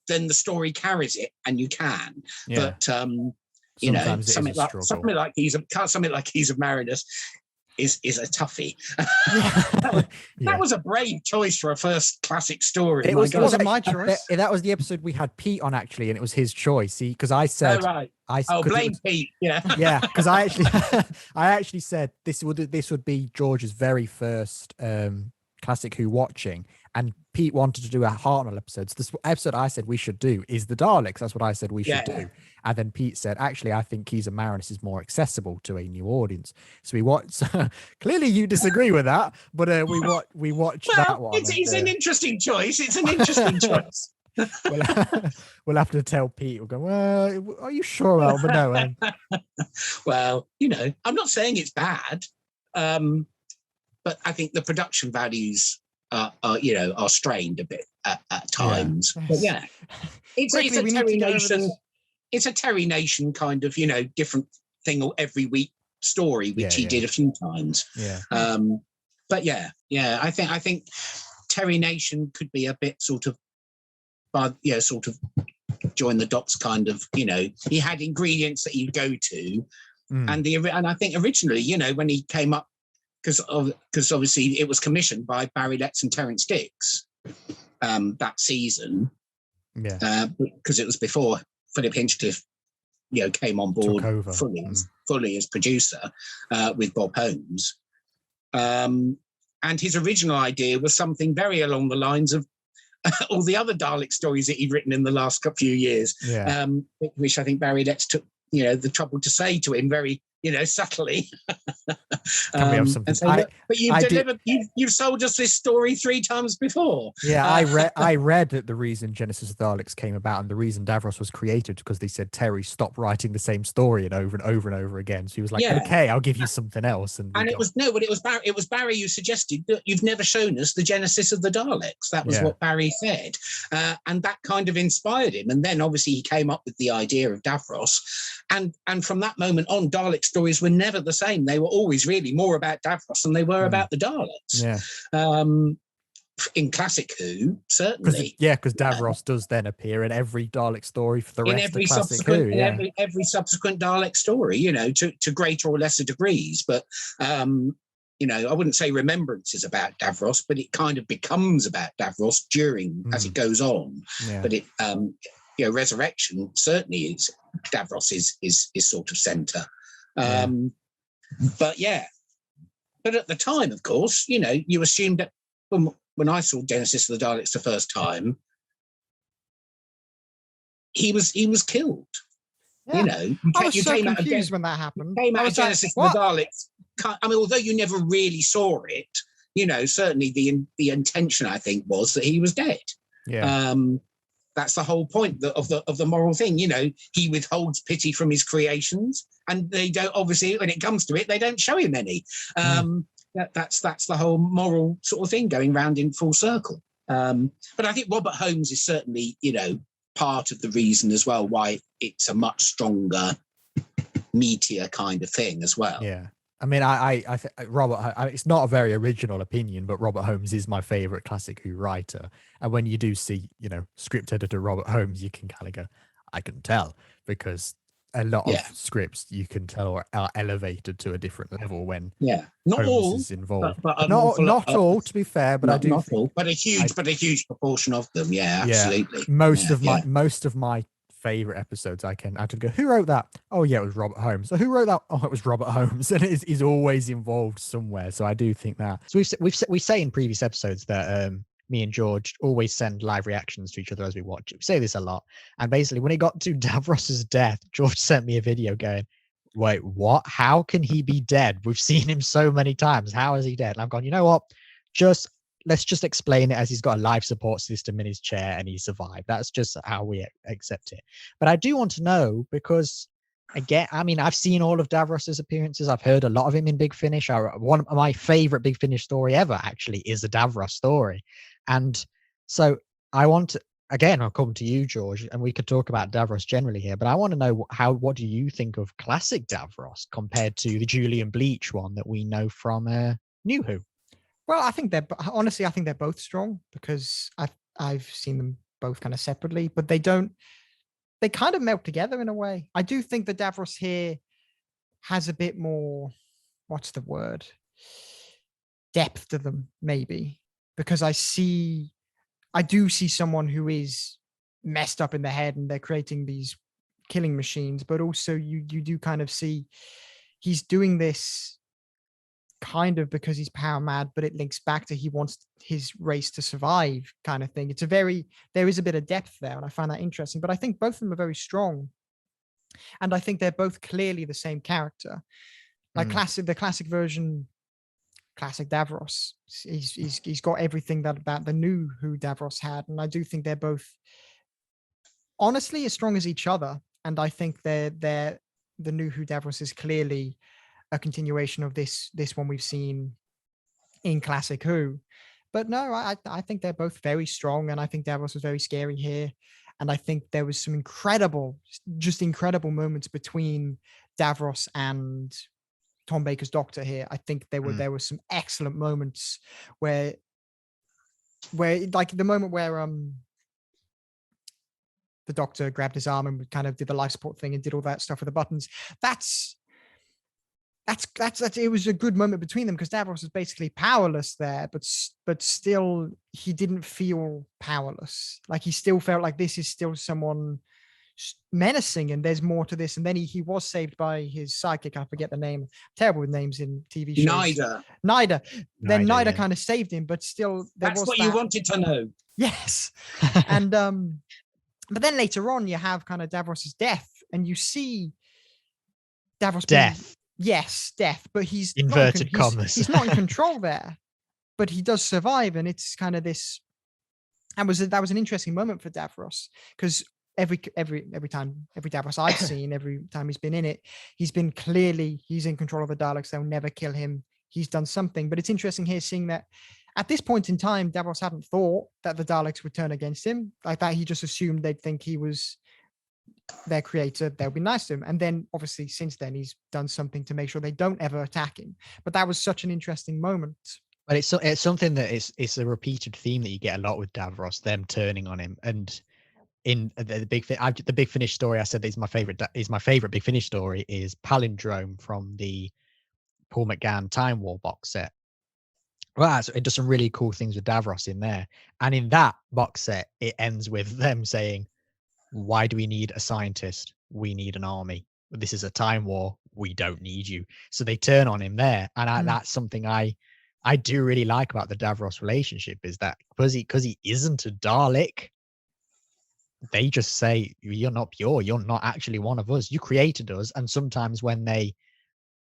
Then the story carries it, and you can. Yeah. But something like Keys of Marinus is a toughie. That was a brave choice for a first classic story. It wasn't my choice. That was the episode we had Pete on, actually, and it was his choice. Because I said, blame Pete. Yeah, yeah. Because I actually said this would be George's very first classic Who watching, and Pete wanted to do a Hartnell episode. So this episode I said we should do is the Daleks. That's what I said we should do. And then Pete said, actually, I think Keys of Marinus is more accessible to a new audience. So we watched. Clearly, you disagree with that, but we watched that one. It's an interesting choice. It's an interesting choice. We'll have to tell Pete. We'll go, well, are you sure, Al? But no. Well, I'm not saying it's bad, but I think the production values are strained a bit at times. Yeah. But it's a Terry Nation. It's a Terry Nation kind of different thing every week story, which he did a few times. Yeah. But I think Terry Nation could be a bit sort of join the dots kind of. He had ingredients that he'd go to, and I think originally when he came up. Because obviously it was commissioned by Barry Letts and Terence Dix that season. Yeah. Because it was before Philip Hinchcliffe, came on board fully as producer with Bob Holmes. And his original idea was something very along the lines of all the other Dalek stories that he'd written in the last few years, which I think Barry Letts took the trouble to say to him very subtly. Can we have something? But you've sold us this story 3 times before. Yeah, I read that the reason Genesis of the Daleks came about and the reason Davros was created because they said Terry stopped writing the same story and over and over and over again. So he was like, okay, I'll give you something else. And it was Barry who suggested that you've never shown us the Genesis of the Daleks. That was what Barry said, and that kind of inspired him. And then obviously he came up with the idea of Davros, and from that moment on, Dalek stories were never the same. They were always really more about Davros than they were about the Daleks. Yeah. In classic Who, certainly. Because Davros does then appear in every Dalek story for the rest of classic Who. Every subsequent Dalek story, to greater or lesser degrees. But I wouldn't say Remembrance is about Davros, but it kind of becomes about Davros as it goes on. Yeah. But it Resurrection certainly is Davros is sort of centre. But at the time, of course, you assumed that when I saw Genesis of the Daleks the first time, he was killed. I was so confused when that happened. Came out of Genesis of the Daleks. I mean, although you never really saw it, certainly the intention I think was that he was dead. Yeah. That's the whole point of the moral thing. He withholds pity from his creations, and they don't. Obviously, when it comes to it, they don't show him any. That's the whole moral sort of thing going round in full circle. But I think Robert Holmes is certainly, part of the reason as well why it's a much stronger, meatier kind of thing as well. Yeah. I mean, I think Robert, it's not a very original opinion, but Robert Holmes is my favorite classic Who writer. And when you do see, script editor Robert Holmes, you can kind of go, I can tell, because a lot of scripts you can tell are elevated to a different level when not Holmes all is involved. but not all, to be fair, but I do think, all, but a huge proportion of them. Yeah, absolutely. Most of my favorite episodes, I can go, who wrote that? Oh yeah, it was Robert Holmes. So who wrote that? Oh, it was Robert Holmes. And he's always involved somewhere. So I do think that. So we say in previous episodes that me and George always send live reactions to each other as we watch it. We say this a lot. And basically, when it got to Davros's death, George sent me a video going, wait, what? How can he be dead? We've seen him so many times. How is he dead? And I've gone, you know what? Let's just explain it as he's got a life support system in his chair and he survived. That's just how we accept it. But I do want to know, because again, I mean, I've seen all of Davros's appearances. I've heard a lot of him in Big Finish. One of my favorite Big Finish story ever actually is a Davros story. And so I want to, again, I'll come to you, George, and we could talk about Davros generally here, but I want to know what do you think of classic Davros compared to the Julian Bleach one that we know from New Who? Well, I think they're both strong, because I've seen them both kind of separately, but they kind of melt together in a way. I do think the Davros here has a bit more, what's the word? Depth to them, maybe, because I do see someone who is messed up in the head and they're creating these killing machines, but also you do kind of see he's doing this kind of because he's power mad, but it links back to he wants his race to survive kind of thing. There is a bit of depth there, and I find that interesting. But I think both of them are very strong, and I think they're both clearly the same character. Like the classic version, classic Davros, he's got everything that the new Who Davros had, and I do think they're both honestly as strong as each other. And I think the new Who Davros is clearly a continuation of this one we've seen in classic Who. But no, I think they're both very strong, and I think Davros was very scary here. And I think there was some incredible moments between Davros and Tom Baker's Doctor here. I think there were some excellent moments where like the moment where the Doctor grabbed his arm and kind of did the life support thing and did all that stuff with the buttons. It was a good moment between them, because Davros was basically powerless there, but still he didn't feel powerless. Like he still felt like this is still someone menacing and there's more to this. And then he was saved by his sidekick. I forget the name. I'm terrible with names in TV shows. Nida. Then Nida kind of saved him, but still that's what you wanted to know. Yes. And but then later on you have kind of Davros's death, and you see Davros death. Yes, death, but he's inverted commas. He's not in control there, but he does survive, and it's kind of this. And that was an interesting moment for Davros, because every time, every Davros I've seen, every time he's been in it, he's been clearly he's in control of the Daleks. They'll never kill him. He's done something, but it's interesting here seeing that at this point in time, Davros hadn't thought that the Daleks would turn against him like that. He just assumed they'd think he was their creator, they'll be nice to him. And then obviously since then he's done something to make sure they don't ever attack him. But that was such an interesting moment. But it's something that it's a repeated theme that you get a lot with Davros, them turning on him. And in the Big Finish story, I said is my favorite Big Finish story is Palindrome from the Paul McGann Time War box set. Well, so it does some really cool things with Davros in there. And in that box set, it ends with them saying, why do we need a scientist? We need an army. This is a time war. We don't need you. So they turn on him there. And that's something I do really like about the Davros relationship, is that because he isn't a Dalek, they just say, you're not pure. You're not actually one of us. You created us. And sometimes when the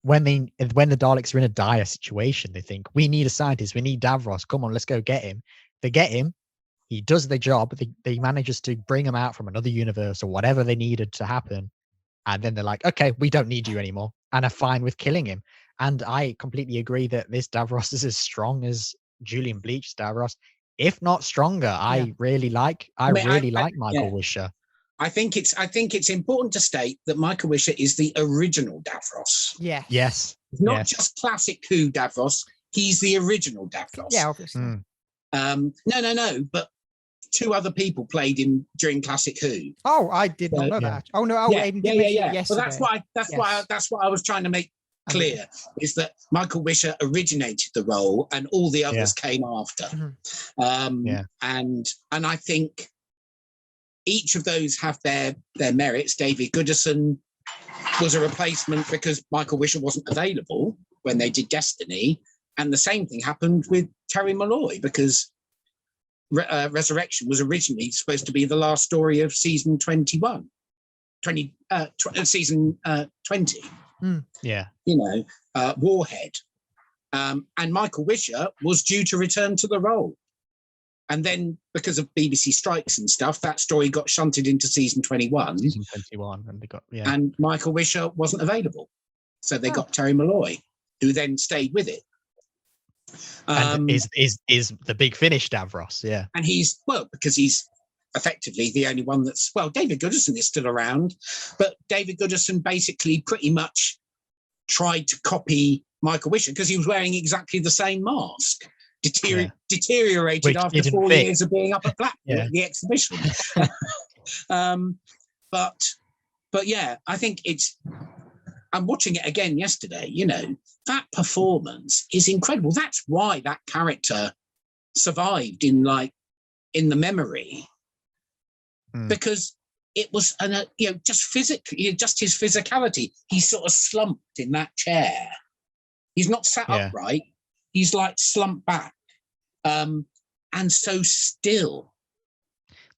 Daleks are in a dire situation, they think, we need a scientist. We need Davros. Come on, let's go get him. They get him. He does the job. They manages to bring him out from another universe or whatever they needed to happen. And then they're like, okay, we don't need you anymore. And are fine with killing him. And I completely agree that this Davros is as strong as Julian Bleach's Davros. if not stronger. I really like Michael Wisher. I think it's important to state that Michael Wisher is the original Davros. Yes. Not just classic Who Davros. He's the original Davros. Yeah, obviously. No. But 2 other people played him during classic Who. Oh, I did not know that. Oh no. Oh, Aidan did mention it yesterday. Well, that's what I was trying to make clear, is that Michael Wisher originated the role and all the others came after. And I think each of those have their merits. David Goodison was a replacement because Michael Wisher wasn't available when they did Destiny, and the same thing happened with Terry Malloy, because Resurrection was originally supposed to be the last story of season 21, season 20. Warhead, and Michael Wisher was due to return to the role, and then because of BBC strikes and stuff, that story got shunted into season 21. And Michael Wisher wasn't available, so they got Terry Malloy, who then stayed with it. And is the big finish Davros, and because he's effectively the only one that's David Goodison is still around, but David Goodison basically pretty much tried to copy Michael Wisher because he was wearing exactly the same mask. Deteriorated which after 4 years of being up at Blackpool at the exhibition. But yeah, I think I'm watching it again yesterday, that performance is incredible. That's why that character survived in the memory, because it was just physically, just his physicality. He's sort of slumped in that chair. He's not sat upright. He's slumped back, and so still.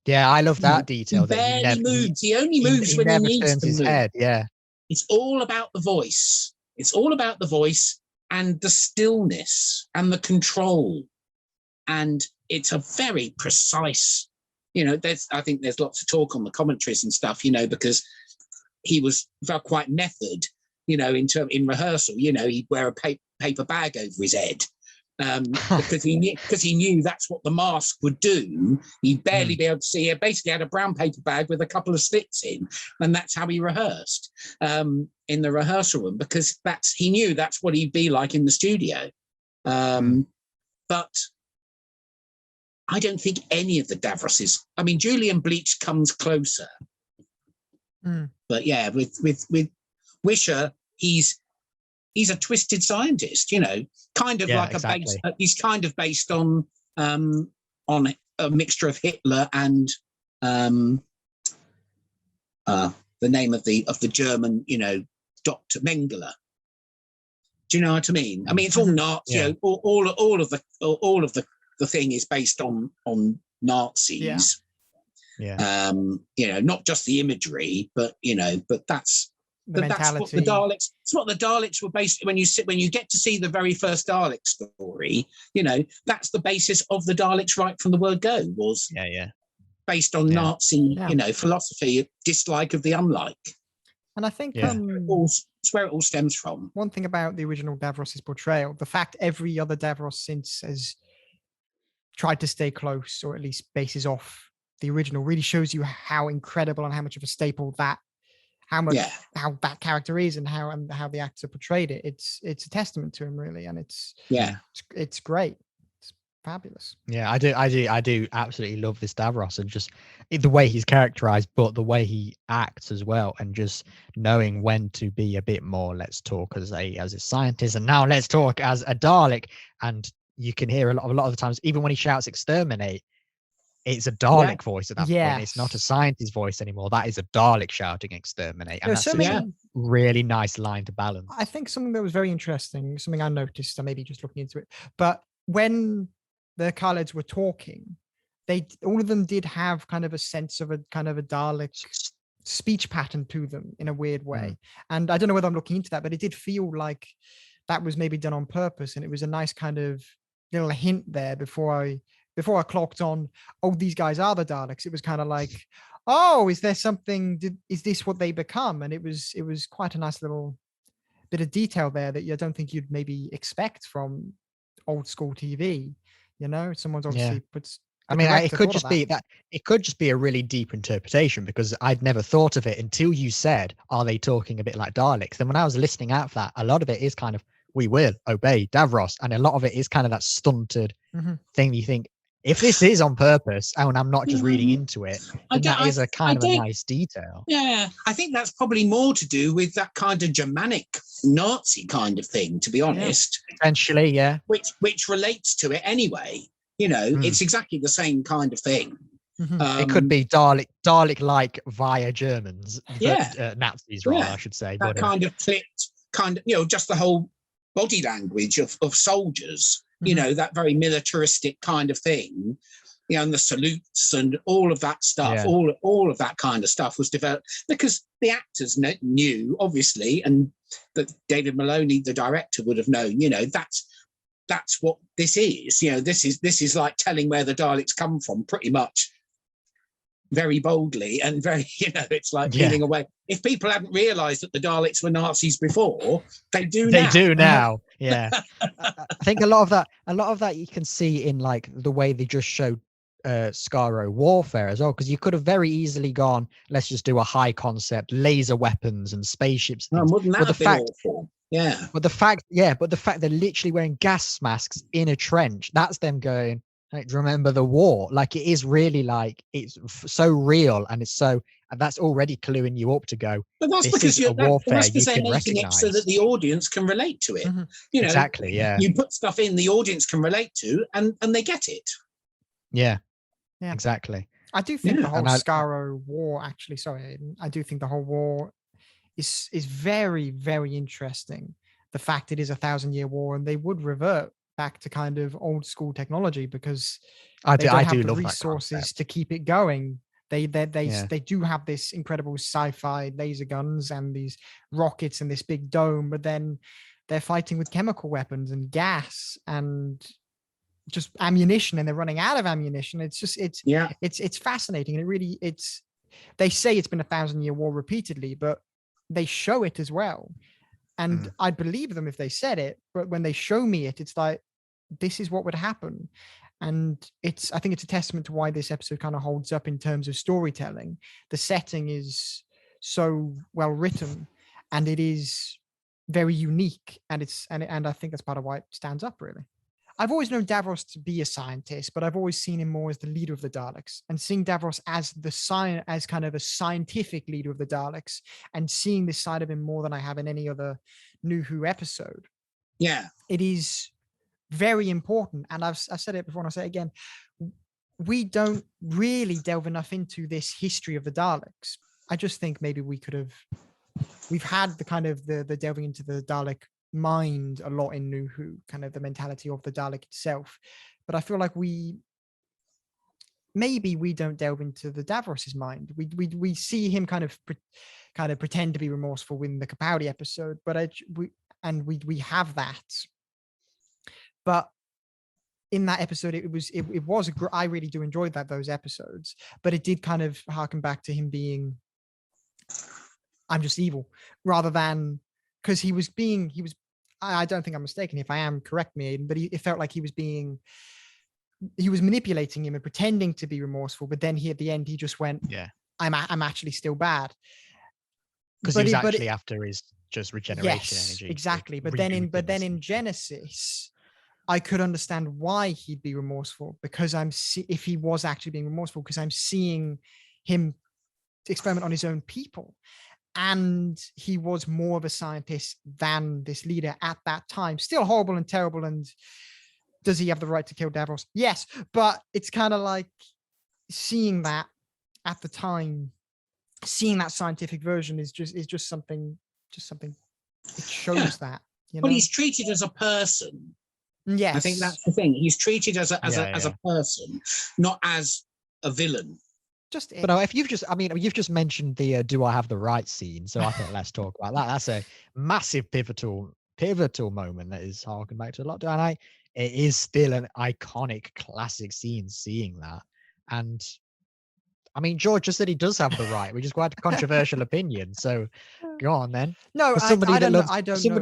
Yeah, I love that detail. He barely moves. He only moves when he needs to move. Head. Yeah, it's all about the voice. It's all about the voice and the stillness and the control, and it's a very precise. I think there's lots of talk on the commentaries and stuff. Because he felt quite method. In rehearsal, he'd wear a paper bag over his head. Because he knew that's what the mask would do. He'd barely be able to see. He basically had a brown paper bag with a couple of slits in, and that's how he rehearsed in the rehearsal room, because he knew that's what he'd be like in the studio. But I don't think any of the Davroses. I mean, Julian Bleach comes closer, but yeah, with Wisher, he's a twisted scientist, kind of he's kind of based on a mixture of Hitler and the name of the German, Dr. Mengele. Do you know what I mean? I mean, it's all Nazi. All of the thing is based on Nazis. Not just the imagery, but that's. That's what the Daleks. It's what the Daleks were based. When you get to see the very first Dalek story, that's the basis of the Daleks right from the word go. Was based on Nazi, philosophy, dislike of the unlike. And I think it's where it all stems from. One thing about the original Davros' portrayal, the fact every other Davros since has tried to stay close, or at least bases off the original, really shows you how incredible and how much of a staple that. How that character is and how the actor portrayed it. It's a testament to him, really, and it's great. It's fabulous. Yeah, I do absolutely love this Davros, and just the way he's characterized, but the way he acts as well, and just knowing when to be a bit more. Let's talk as a scientist, and now let's talk as a Dalek. And you can hear a lot of the times, even when he shouts "exterminate." It's a Dalek voice at that point. It's not a scientist's voice anymore. That is a Dalek shouting "exterminate," and that's a really nice line to balance. I think something that was very interesting, something I noticed, I maybe just looking into it, but when the Kaleds were talking, all of them did have kind of a sense of a kind of a Dalek speech pattern to them in a weird way. And I don't know whether I'm looking into that, but it did feel like that was maybe done on purpose, and it was a nice kind of little hint there before I clocked on, these guys are the Daleks. It was kind of like, is there something? Is this what they become? And it was quite a nice little bit of detail there that I don't think you'd maybe expect from old school TV. Someone's obviously puts. I mean, it could just be that. It could just be a really deep interpretation, because I'd never thought of it until you said, "Are they talking a bit like Daleks?" Then when I was listening out for that, a lot of it is kind of, "We will obey Davros," and a lot of it is kind of that stunted thing. You think, if this is on purpose, and I'm not just reading into it, then that is a kind of a nice detail. Yeah, I think that's probably more to do with that kind of Germanic Nazi kind of thing, to be honest. Potentially, yeah. Which relates to it anyway. It's exactly the same kind of thing. It could be Dalek-like via Germans, Nazis, rather, I should say. That kind of clipped, just the whole body language of soldiers. That very militaristic kind of thing. And the salutes and all of that stuff, all of that kind of stuff was developed because the actors knew, obviously, and that David Maloney, the director, would have known. That's what this is. This is like telling where the Daleks come from, pretty much, very boldly and very. It's like peeling away. If people hadn't realised that the Daleks were Nazis before, they do now. They do now. Yeah, I think a lot of that you can see in like the way they just showed Skaro warfare as well, because you could have very easily gone, let's just do a high concept laser weapons and spaceships. Wouldn't that have been awful? Yeah. But the fact they're literally wearing gas masks in a trench, that's them going, like, remember the war. Like, it is really like, it's so real, and that's already cluing you up to go. But that's because they're making it so that the audience can relate to it. Exactly. Yeah. You put stuff in the audience can relate to, and they get it. Yeah. Exactly. I do think the whole Skaro war, actually, sorry, Aidan, I do think the whole war is very, very interesting. The fact it is 1,000-year war, and they would revert back to kind of old school technology because they don't have the resources to keep it going. They do have this incredible sci-fi laser guns and these rockets and this big dome, but then they're fighting with chemical weapons and gas and just ammunition, and they're running out of ammunition. It's fascinating, and they say it's been 1,000-year war repeatedly, but they show it as well, and I'd believe them if they said it, but when they show me it, it's like, this is what would happen. And I think it's a testament to why this episode kind of holds up in terms of storytelling. The setting is so well written, and it is very unique, and I think that's part of why it stands up, really. I've always known Davros to be a scientist, but I've always seen him more as the leader of the Daleks, and seeing Davros as kind of a scientific leader of the Daleks, and seeing this side of him more than I have in any other New Who episode. Yeah, it is very important. And I've said it before, and I'll say it again. We don't really delve enough into this history of the Daleks. I just think maybe we've had the kind of the delving into the Dalek mind a lot in New Who, kind of the mentality of the Dalek itself, but I feel like we don't delve into the Davros's mind. We see him kind of pretend to be remorseful in the Capaldi episode, but we have that. But in that episode, I really do enjoy those episodes, but it did kind of harken back to him being, I'm just evil, rather than, because I don't think I'm mistaken. If I am, correct me, Aidan, but it felt like he was manipulating him and pretending to be remorseful, but then at the end, he just went, I'm actually still bad. Because he was actually after his just regeneration energy. Exactly. But then in Genesis, I could understand why he'd be remorseful, because if he was actually being remorseful, because I'm seeing him experiment on his own people. And he was more of a scientist than this leader at that time. Still horrible and terrible. And does he have the right to kill Davros? Yes. But it's kind of like seeing that at the time, seeing that scientific version is just something. It shows that. But he's treated as a person. Yes. I think that's the thing. He's treated as a person, not as a villain. But if you've just mentioned the "Do I have the right" scene, so I thought let's talk about that. That's a massive pivotal moment that is harking back to a lot. And it is still an iconic, classic scene. Seeing that, and I mean, George just said he does have the right, which is quite a controversial opinion. So go on then. No, somebody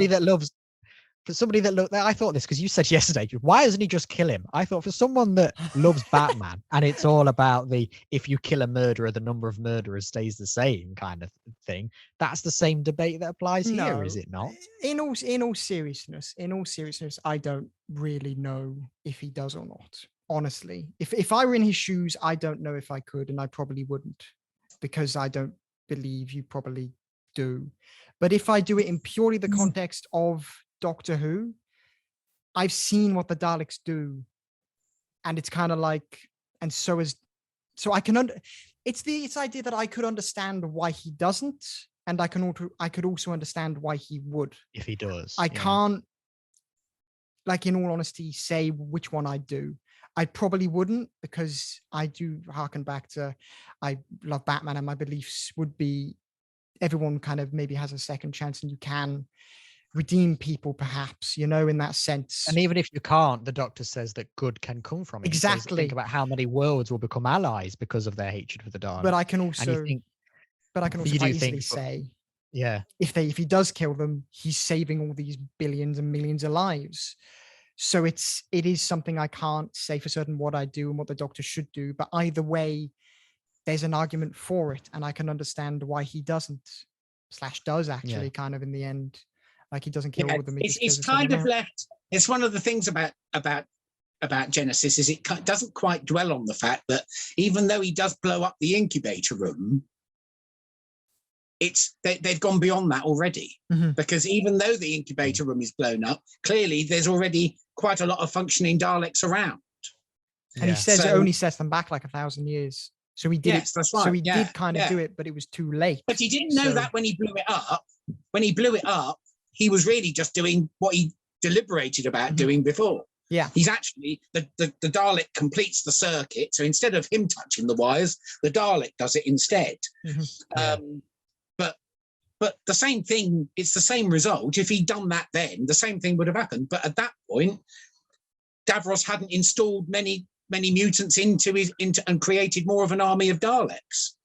that loves for somebody that I thought this because you said yesterday, why doesn't he just kill him? I thought for someone that loves Batman and it's all about if you kill a murderer, the number of murderers stays the same kind of thing. That's the same debate that applies here, is it not? In all seriousness, I don't really know if he does or not. Honestly, if I were in his shoes, I don't know if I could, and I probably wouldn't, because I don't believe you probably do. But if I do it in purely the context of Doctor Who, I've seen what the Daleks do, and it's kind of like, and so I can it's the idea that I could understand why he doesn't, and I could also understand why he would if he does. I can't, like, in all honesty, say which one I do. I probably wouldn't, because I do harken back to, I love Batman, and my beliefs would be everyone kind of maybe has a second chance, and you can redeem people, perhaps, in that sense. And even if you can't, the Doctor says that good can come from it. Exactly. Think about how many worlds will become allies because of their hatred for the Daleks. But I can also quite easily say, yeah, if he does kill them, he's saving all these billions and millions of lives. So it is something I can't say for certain what I do and what the Doctor should do. But either way, there's an argument for it, and I can understand why he doesn't / does actually kind of in the end. Like, he doesn't kill all of them. It's kind of left. It's one of the things about Genesis is it doesn't quite dwell on the fact that even though he does blow up the incubator room, they've gone beyond that already. Mm-hmm. Because even though the incubator room is blown up, clearly there's already quite a lot of functioning Daleks around. And he says it only sets them back like 1,000 years. So he did. Yes, that's right. So he did kind of do it, but it was too late. But he didn't know that when he blew it up. When he blew it up, he was really just doing what he deliberated about doing before. Yeah. He's actually, the Dalek completes the circuit. So instead of him touching the wires, the Dalek does it instead. Mm-hmm. But the same thing, it's the same result. If he'd done that then, the same thing would have happened. But at that point, Davros hadn't installed many mutants into and created more of an army of Daleks.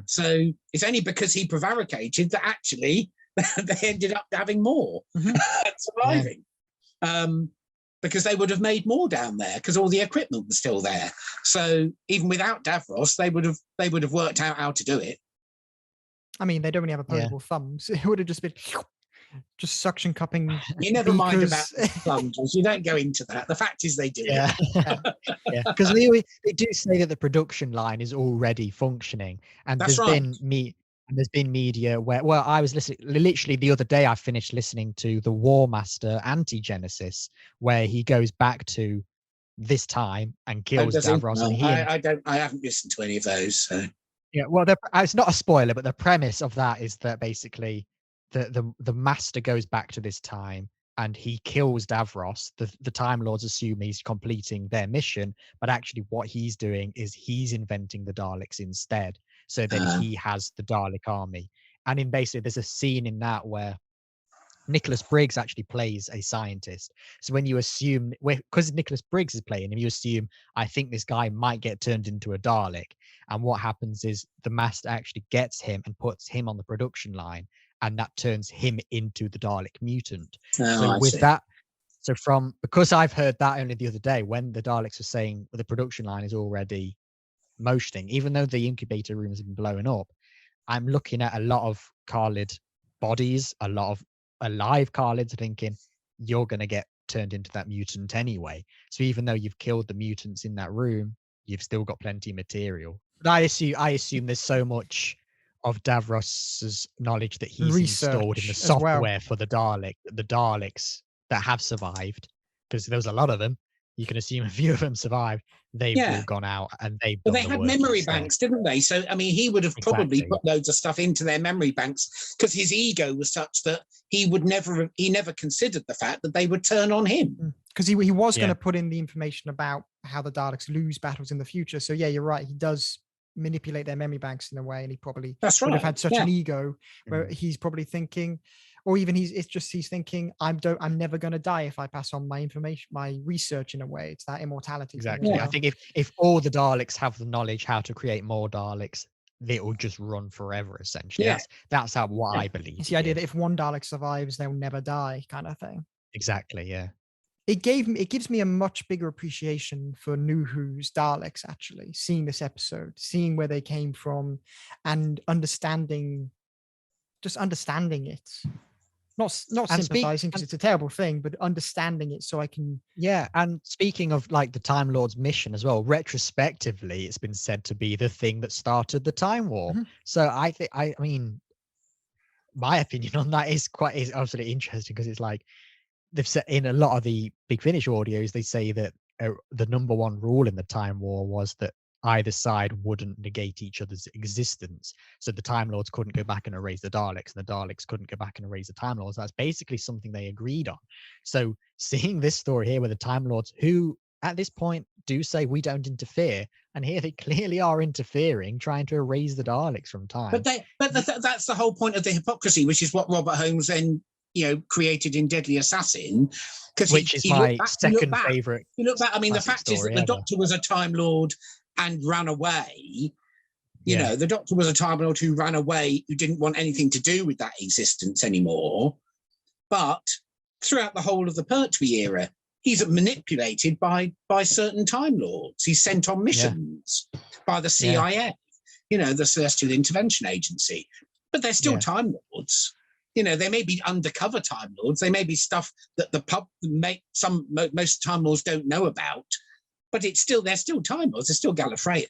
So it's only because he prevaricated that actually they ended up having more surviving. Because they would have made more down there because all the equipment was still there. So even without Davros, they would have worked out how to do it. I mean, they don't really have opposable thumbs. It would have just been just suction cupping. You never mind about plungers. You don't go into that. The fact is they do. Yeah. Because they do say that the production line is already functioning, and there's been media where, well, I was listening literally the other day. I finished listening to the War Master Anti-Genesis, where he goes back to this time and kills Davros. No, I haven't listened to any of those. So. Yeah, well, it's not a spoiler, but the premise of that is that basically the Master goes back to this time and he kills Davros. The Time Lords assume he's completing their mission, but actually what he's doing is he's inventing the Daleks instead. So then he has the Dalek army. And in basically, there's a scene in that where Nicholas Briggs actually plays a scientist. So when you assume, because Nicholas Briggs is playing him, you assume, I think this guy might get turned into a Dalek. And what happens is the Master actually gets him and puts him on the production line, and that turns him into the Dalek mutant. Because I've heard that only the other day when the Daleks are saying the production line is already motioning, even though the incubator room has been blowing up, I'm looking at a lot of Kaled bodies, a lot of alive Kaleds, thinking you're going to get turned into that mutant anyway. So even though you've killed the mutants in that room, you've still got plenty of material. But I assume there's so much of Davros's knowledge that he's installed in the software for the Daleks that have survived, because there was a lot of them. You can assume a few of them survived. They've all gone out and they've done they had memory banks, didn't they? So I mean, he would have probably put loads of stuff into their memory banks because his ego was such that he never considered the fact that they would turn on him. Because he was going to put in the information about how the Daleks lose battles in the future. So yeah, you're right. He does manipulate their memory banks in a way, and he probably would have had such an ego where he's probably thinking, or even he's thinking, I'm never going to die if I pass on my information, my research in a way. It's that immortality. Exactly. I think if all the Daleks have the knowledge how to create more Daleks, it will just run forever, essentially. That's what I believe. It's the idea that if one Dalek survives, they'll never die, kind of thing. Exactly. Yeah. It gives me a much bigger appreciation for New Who's Daleks, actually, seeing this episode, seeing where they came from, and understanding it. Not sympathizing, because it's a terrible thing, but understanding it so I can. Yeah, and speaking of like the Time Lord's mission as well, retrospectively, it's been said to be the thing that started the Time War. Mhm. So I mean, my opinion on that is absolutely interesting, because it's like, they've said in a lot of the Big Finish audios, they say that the number one rule in the Time War was that either side wouldn't negate each other's existence. So the Time Lords couldn't go back and erase the Daleks, and the Daleks couldn't go back and erase the Time Lords. That's basically something they agreed on. So seeing this story here with the Time Lords, who at this point do say we don't interfere, and here they clearly are interfering, trying to erase the Daleks from time. But that's the whole point of the hypocrisy, which is what Robert Holmes then created in Deadly Assassin, which is my second favorite. You look back. I mean, the fact is that the Doctor was a Time Lord and ran away. You know, the Doctor was a Time Lord who ran away, who didn't want anything to do with that existence anymore. But throughout the whole of the Pertwee era, he's manipulated by certain Time Lords. He's sent on missions by the CIA, the Celestial Intervention Agency. But they're still Time Lords. They may be undercover Time Lords. They may be stuff that the most Time Lords don't know about. But they're still Time Lords. They're still Gallifreyans.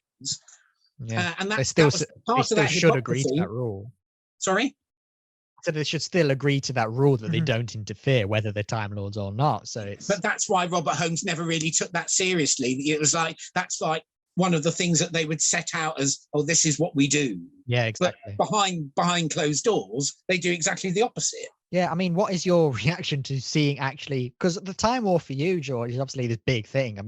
Yeah, and they still should agree to that rule. Sorry? So they should still agree to that rule that they don't interfere, whether they're Time Lords or not. But that's why Robert Holmes never really took that seriously. It was like, that's like one of the things that they would set out as, oh, this is what we do. Yeah, exactly. But behind closed doors, they do exactly the opposite. Yeah, I mean, what is your reaction to seeing actually, because the Time War for you, George, is obviously this big thing,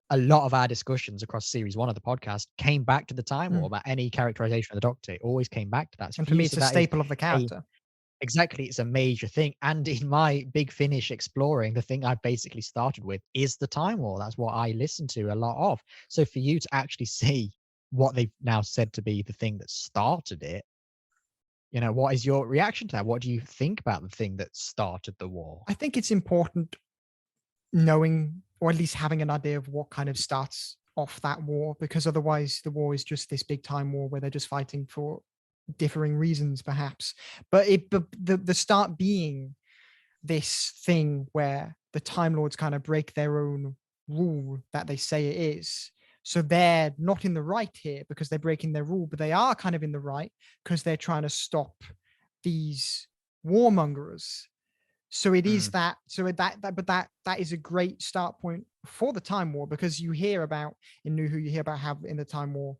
a lot of our discussions across series 1 of the podcast came back to the Time War, about any characterization of the Doctor. It always came back to that. So and for me, it's a staple of the character. Exactly, it's a major thing. And in my Big Finish exploring, the thing I basically started with is the Time War. That's what I listen to a lot of. So for you to actually see what they've now said to be the thing that started it, what is your reaction to that? What do you think about the thing that started the war? I think it's important knowing, or at least having an idea of what kind of starts off that war, because otherwise the war is just this big time war where they're just fighting for differing reasons, perhaps. But the start being this thing where the Time Lords kind of break their own rule that they say it is. So they're not in the right here because they're breaking their rule, but they are kind of in the right because they're trying to stop these warmongers. So it is that. So that is a great start point for the Time War, because you hear about in New Who, you hear about how in the Time War,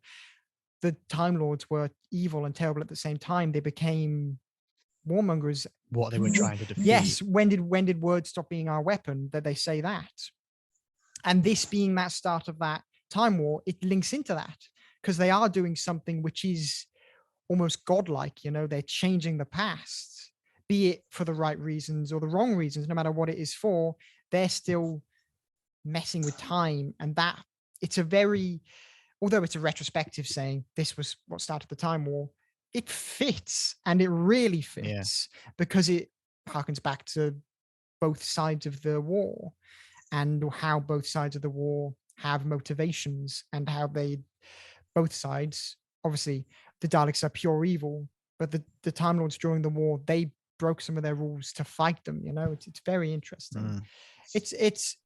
the Time Lords were evil and terrible at the same time. They became warmongers. What they were trying to defeat. Yes. When did words stop being our weapon? That they say that. And this being that start of that Time War, it links into that, because they are doing something which is almost godlike. They're changing the past, be it for the right reasons or the wrong reasons. No matter what it is for, they're still messing with time. And that although it's a retrospective saying this was what started the Time War, it fits, and it really fits, because it harkens back to both sides of the war and how both sides of the war have motivations, and how both sides, obviously the Daleks are pure evil, but the Time Lords during the war, they broke some of their rules to fight them. It's very interesting. It's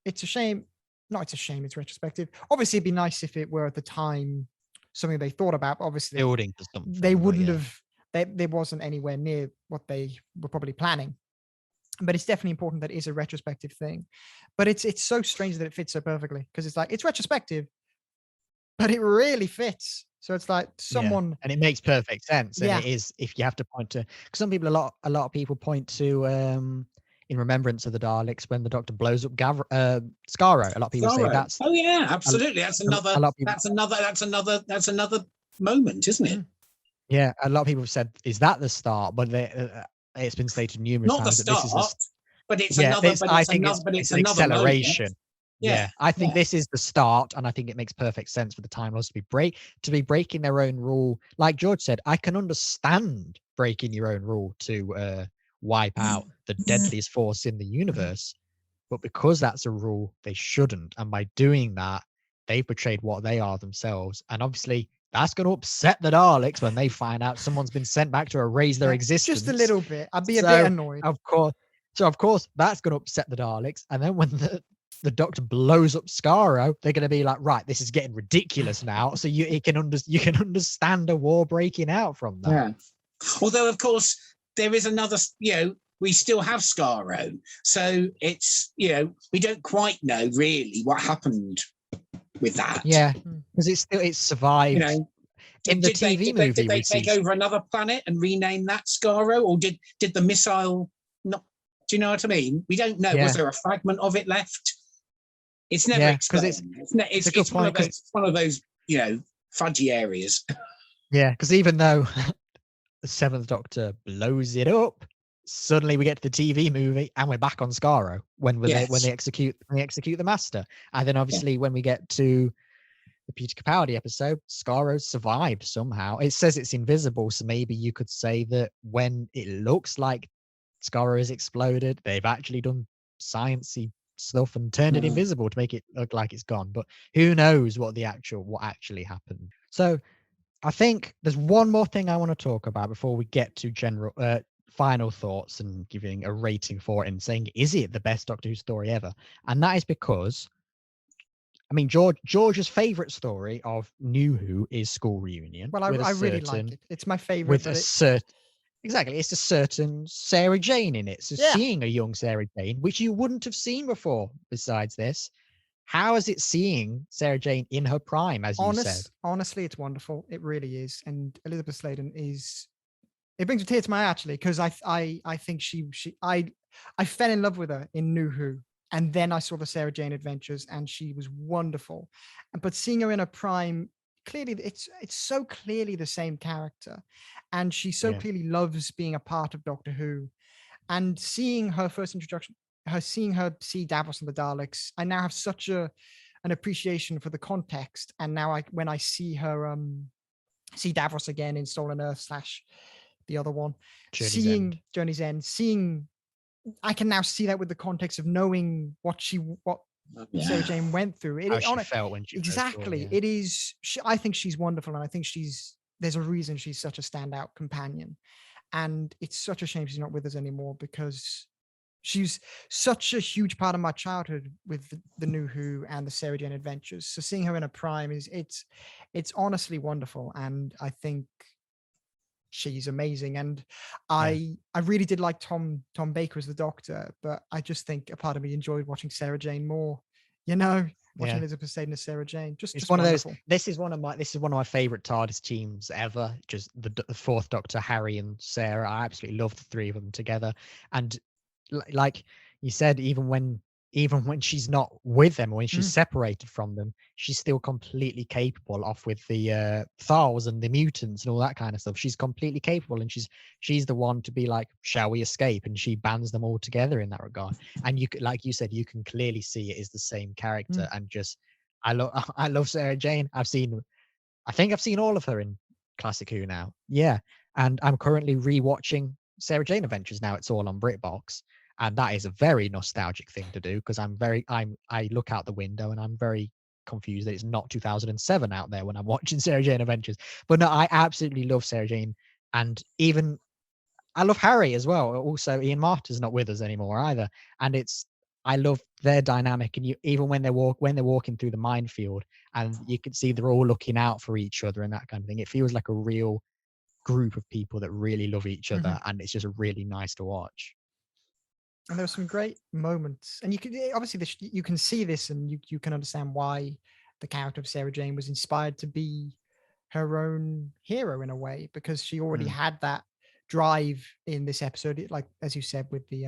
a shame. No, it's a shame it's retrospective. Obviously, it'd be nice if it were at the time something they thought about. Obviously, building to something. They wouldn't have. There wasn't anywhere near what they were probably planning. But it's definitely important that it is a retrospective thing. But it's so strange that it fits so perfectly, because it's like it's retrospective, but it really fits. So it's like someone, and it makes perfect sense. And it is, if you have to point to, because some people, a lot of people point to in remembrance of the Daleks when the Doctor blows up Skaro. A lot of people say that's. Oh yeah, absolutely. That's another moment, isn't it? Yeah, a lot of people have said, "Is that the start?" But it's been stated numerous times. Not the start, that this is but it's another. It's an acceleration. Moment. Yeah, I think this is the start, and I think it makes perfect sense for the Time Lords to be breaking their own rule. Like George said, I can understand breaking your own rule to wipe out the deadliest force in the universe. But because that's a rule, they shouldn't. And by doing that, they've betrayed what they are themselves. And obviously, that's going to upset the Daleks when they find out someone's been sent back to erase their existence. Just a little bit. I'd be a bit annoyed. Of course, that's going to upset the Daleks. And then when the Doctor blows up Skaro, they're going to be like, right, this is getting ridiculous now. So you can understand a war breaking out from that. Yeah. Although, of course, there is another, we still have Skaro. So it's, we don't quite know really what happened with that. Yeah, because it's survived. In the TV movie, did they take over another planet and rename that Skaro, or did the missile not? Do you know what I mean? We don't know. Yeah. Was there a fragment of it left? It's never explained. It's one of those fudgy areas. Yeah, because even though the Seventh Doctor blows it up, suddenly we get to the TV movie and we're back on Skaro when they execute the Master, and then obviously when we get to the Peter Capaldi episode, Skaro survived somehow. It says it's invisible, so maybe you could say that when it looks like Skaro has exploded, they've actually done sciencey stuff and turned it invisible to make it look like it's gone. But who knows what actually happened? So I think there's one more thing I want to talk about before we get to general final thoughts and giving a rating for it and saying, is it the best Doctor Who story ever? And that is because, I mean, George's favorite story of New Who is School Reunion. Well, I really like it. It's my favorite. Exactly, it's a certain Sarah Jane in it. So seeing a young Sarah Jane, which you wouldn't have seen before besides this, how is it seeing Sarah Jane in her prime, as you said? Honestly, it's wonderful. It really is. And Elizabeth Sladen it brings a tear to my eye, actually, because I think I fell in love with her in New Who. And then I saw the Sarah Jane Adventures and she was wonderful. But seeing her in her prime, clearly it's so clearly the same character. And she so clearly loves being a part of Doctor Who. And seeing her first introduction, seeing her see Davros and the Daleks, I now have such an appreciation for the context. And now when I see her see Davros again in Stolen Earth / the other one, Journey's End, I can now see that with the context of knowing what Sarah Jane went through. How she felt when she exactly. First saw, It is. I think she's wonderful, and I think there's a reason she's such a standout companion. And it's such a shame she's not with us anymore, because she's such a huge part of my childhood with the New Who and the Sarah Jane Adventures. So seeing her in a prime it's honestly wonderful, and I think she's amazing. And I really did like Tom Baker as the Doctor, but I just think a part of me enjoyed watching Sarah Jane more. Watching Elizabeth Sladen as Sarah Jane. Just one wonderful. of those. This is one of my favorite TARDIS teams ever. Just the Fourth Doctor, Harry and Sarah. I absolutely love the three of them together. And like you said, even when she's not with them, or when she's separated from them, she's still completely capable. Off with the Thals and the mutants and all that kind of stuff. She's completely capable, and she's the one to be like, shall we escape? And she bands them all together in that regard. And like you said, you can clearly see it is the same character. And just I love Sarah Jane. I think I've seen all of her in Classic Who now. Yeah. And I'm currently rewatching Sarah Jane Adventures now. It's all on BritBox. And that is a very nostalgic thing to do, because I look out the window and I'm very confused that it's not 2007 out there when I'm watching Sarah Jane Adventures. But no, I absolutely love Sarah Jane, and even I love Harry as well. Also, Ian Marter's not with us anymore either, and I love their dynamic. And even when they're walking through the minefield, and you can see they're all looking out for each other and that kind of thing. It feels like a real group of people that really love each other, and it's just really nice to watch. And there were some great moments, and you can obviously you can see this, and you can understand why the character of Sarah Jane was inspired to be her own hero in a way, because she already had that drive in this episode, like as you said, with the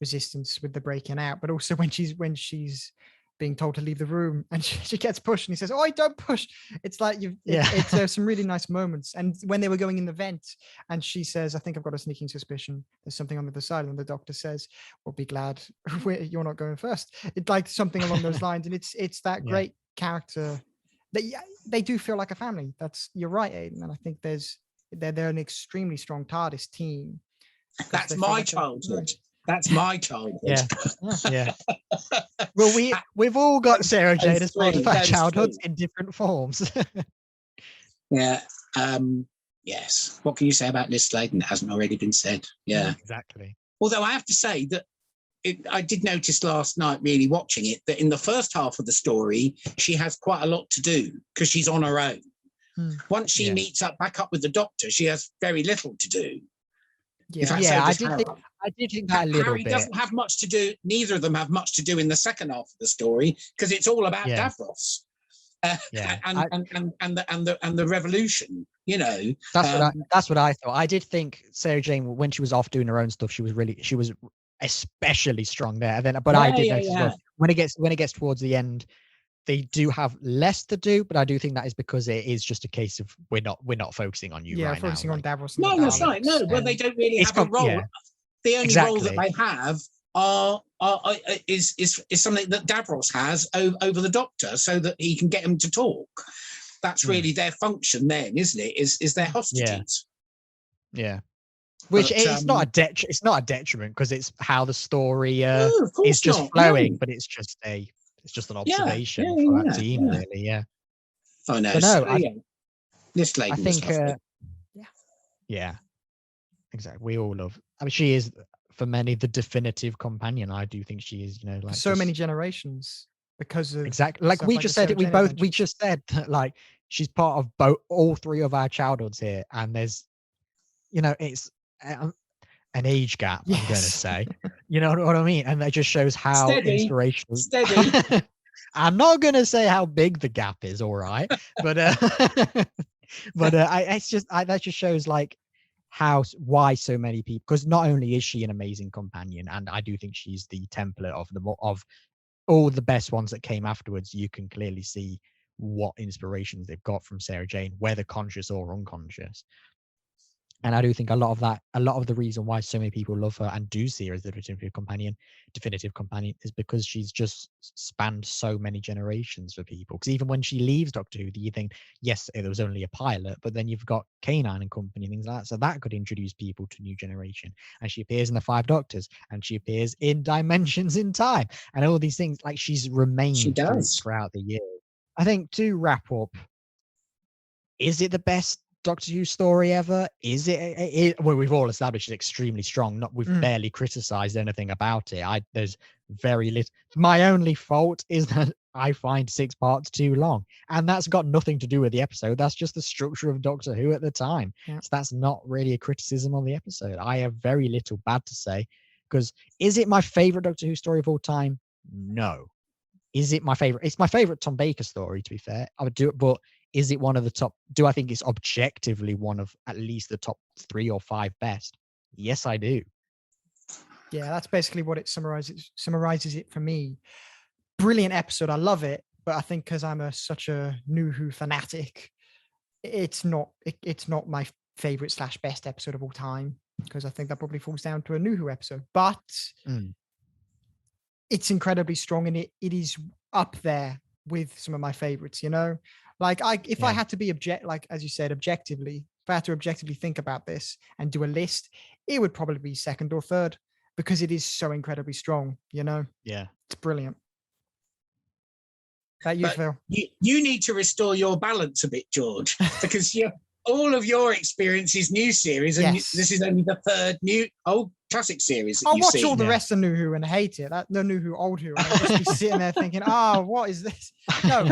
resistance, with the breaking out, but also when she's being told to leave the room and she gets pushed and he says, "Oh, don't push." It's like there's some really nice moments. And when they were going in the vent and she says, "I think I've got a sneaking suspicion there's something on the other side," and the Doctor says, "Well, be glad you're not going first." It's like something along those lines. And it's that great character that they do feel like a family. You're right, Aidan. And I think they're an extremely strong TARDIS team. That's my childhood. That's my childhood. Yeah. Well, we've all got Sarah Jane as part of our childhoods in different forms. Yeah. Yes. What can you say about Liz Sladen that hasn't already been said? Yeah. Exactly. Although I have to say that I did notice last night, really watching it, that in the first half of the story, she has quite a lot to do because she's on her own. Once she meets back up with the Doctor, she has very little to do. I did think that a little Harry bit. doesn't have much to do. Neither of them have much to do in the second half of the story because it's all about Davros. And the revolution, you know. That's what I thought. I did think Sarah Jane, when she was off doing her own stuff, she was especially strong there. I did notice as well, when it gets towards the end, they do have less to do, but I do think that is because it is just a case of we're not focusing on you right now. Yeah, focusing on Davros. No, that's right. No, well, they don't really have a role. Yeah. The only role that they have is something that Davros has over the Doctor, so that he can get him to talk. That's really their function, then, isn't it? Is their hostages? Yeah. Which it's not a detriment because it's how the story is just flowing, but it's just an observation for that team, really. Yeah. Oh no, this lady. I think. Yeah. Exactly. We all love. I mean, she is for many the definitive companion. I do think she is. You know, like so many generations because of exactly. Like we just said it. We just said that like she's part of all three of our childhoods here, and there's, you know, it's an age gap. I'm going to say, you know what I mean, and that just shows how inspirational. Steady. I'm not going to say how big the gap is. All right, but that just shows like why so many people, because not only is she an amazing companion, and I do think she's the template of all the best ones that came afterwards. You can clearly see what inspirations they've got from Sarah Jane, whether conscious or unconscious. And I do think a lot of the reason why so many people love her and do see her as the definitive companion is because she's just spanned so many generations for people. Because even when she leaves Doctor Who, you think, yes, there was only a pilot, but then you've got K9 and company and things like that. So that could introduce people to a new generation. And she appears in the Five Doctors, and she appears in Dimensions in Time, and all these things. Like she's remained throughout the years. I think to wrap up, is it the best Doctor Who story ever? Is it? Well, we've all established it's extremely strong. We've barely criticized anything about it. There's very little. My only fault is that I find 6 parts too long, and that's got nothing to do with the episode. That's just the structure of Doctor Who at the time. So that's not really a criticism on the episode. I have very little bad to say, because is it my favorite Doctor Who story of all time? No. Is it my favorite? It's my favorite Tom Baker story, to be fair. I would do it, but is it one of the top? Do I think it's objectively one of at least the top 3 or 5 best? Yes, I do. Yeah, that's basically what it summarizes it for me. Brilliant episode. I love it, but I think because I'm such a New Who fanatic, it's not my favorite / best episode of all time, because I think that probably falls down to a New Who episode. But it's incredibly strong, and it is up there with some of my favorites, you know. Like if I had to be as you said, objectively, if I had to objectively think about this and do a list, it would probably be second or third, because it is so incredibly strong, you know. Yeah, it's brilliant. Phil? You need to restore your balance a bit, George, because all of your experience is new series, and this is only the third new old classic series. I'll watch all the rest of New Who and hate it. The New Who, Old Who, and I'll just be sitting there thinking, what is this? No.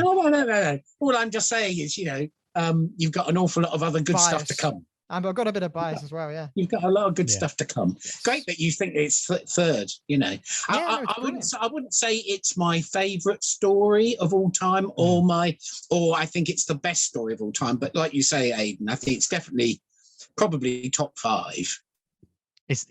All I'm just saying is, you've got an awful lot of other good stuff to come. I've got a bit of bias as well, yeah. You've got a lot of good stuff to come. Yes. Great that you think it's third, you know. I wouldn't say it's my favourite story of all time, or I think it's the best story of all time. But like you say, Aidan, I think it's definitely probably top 5.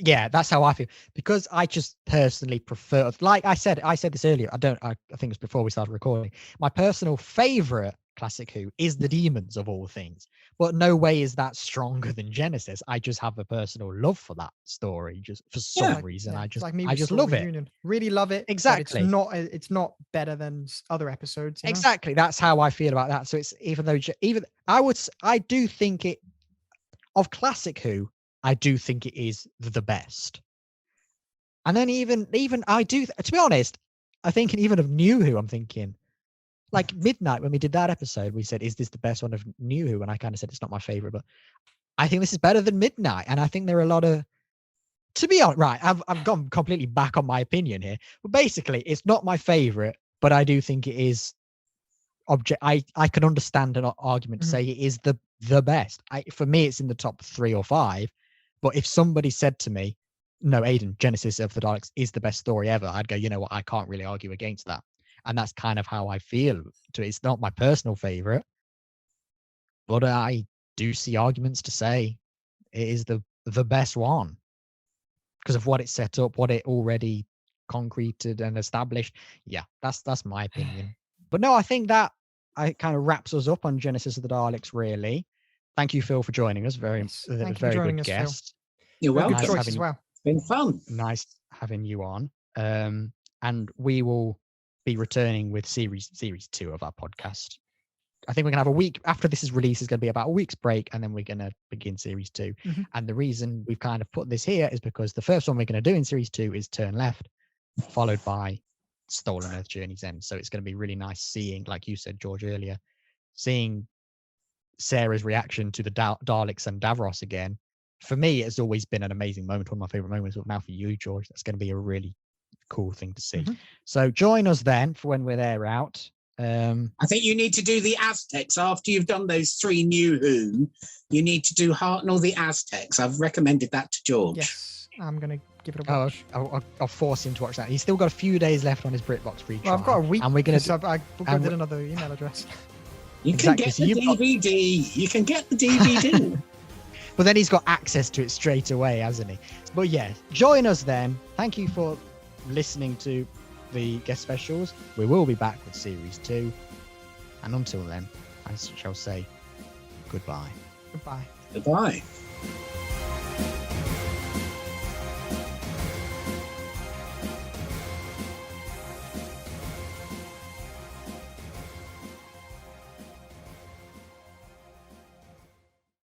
That's how I feel, because I just personally prefer, like I said this earlier, I think it was before we started recording, my personal favorite classic Who is the Demons of all things, but no way is that stronger than Genesis. I just have a personal love for that story, just for some reason. I just love it. Really love it. Exactly. It's not better than other episodes. Exactly. That's how I feel about that. So it's I do think it of classic Who, I do think it is the best. And then even I do, to be honest, I think even of New Who, I'm thinking, like Midnight, when we did that episode, we said, is this the best one of New Who? And I kind of said, it's not my favorite, but I think this is better than Midnight. And I think there are a lot of, to be honest, right, I've gone completely back on my opinion here, but basically it's not my favorite, but I do think it is I can understand an argument to say it is the best. For me, it's in the top 3 or 5, but if somebody said to me, no, Aidan, Genesis of the Daleks is the best story ever, I'd go, you know what, I can't really argue against that. And that's kind of how I feel to it. It's not my personal favorite, but I do see arguments to say it is the best one because of what it set up, what it already concreted and established. Yeah, that's my opinion. But no, I think that kind of wraps us up on Genesis of the Daleks, really. Thank you, Phil, for joining us. Very good guest. You're welcome. Good choice as well. It's been fun. Nice having you on. And we will be returning with series 2 of our podcast. I think we're gonna have a week after this is released. Is going to be about a week's break, and then we're going to begin series 2. And the reason we've kind of put this here is because the first one we're going to do in series 2 is Turn Left, followed by Stolen Earth Journey's End. So it's going to be really nice seeing, like you said, George, earlier, seeing Sarah's reaction to the Daleks and Davros again. For me, it's always been an amazing moment, one of my favorite moments. But now for you, George, that's going to be a really cool thing to see. So join us then for when we're there out. I think you need to do the Aztecs after you've done those 3 New Who. You need to do Hartnell the Aztecs. I've recommended that to George. Yes, I'm going to give it a watch. I'll force him to watch that. He's still got a few days left on his BritBox free trial. Well, I've got a week, and we're going to. I booked another email address. You can get the DVD. You can get the DVD. But then he's got access to it straight away, hasn't he? But yeah, join us then. Thank you for listening to the guest specials. We will be back with series 2. And until then, I shall say goodbye. Goodbye. Goodbye.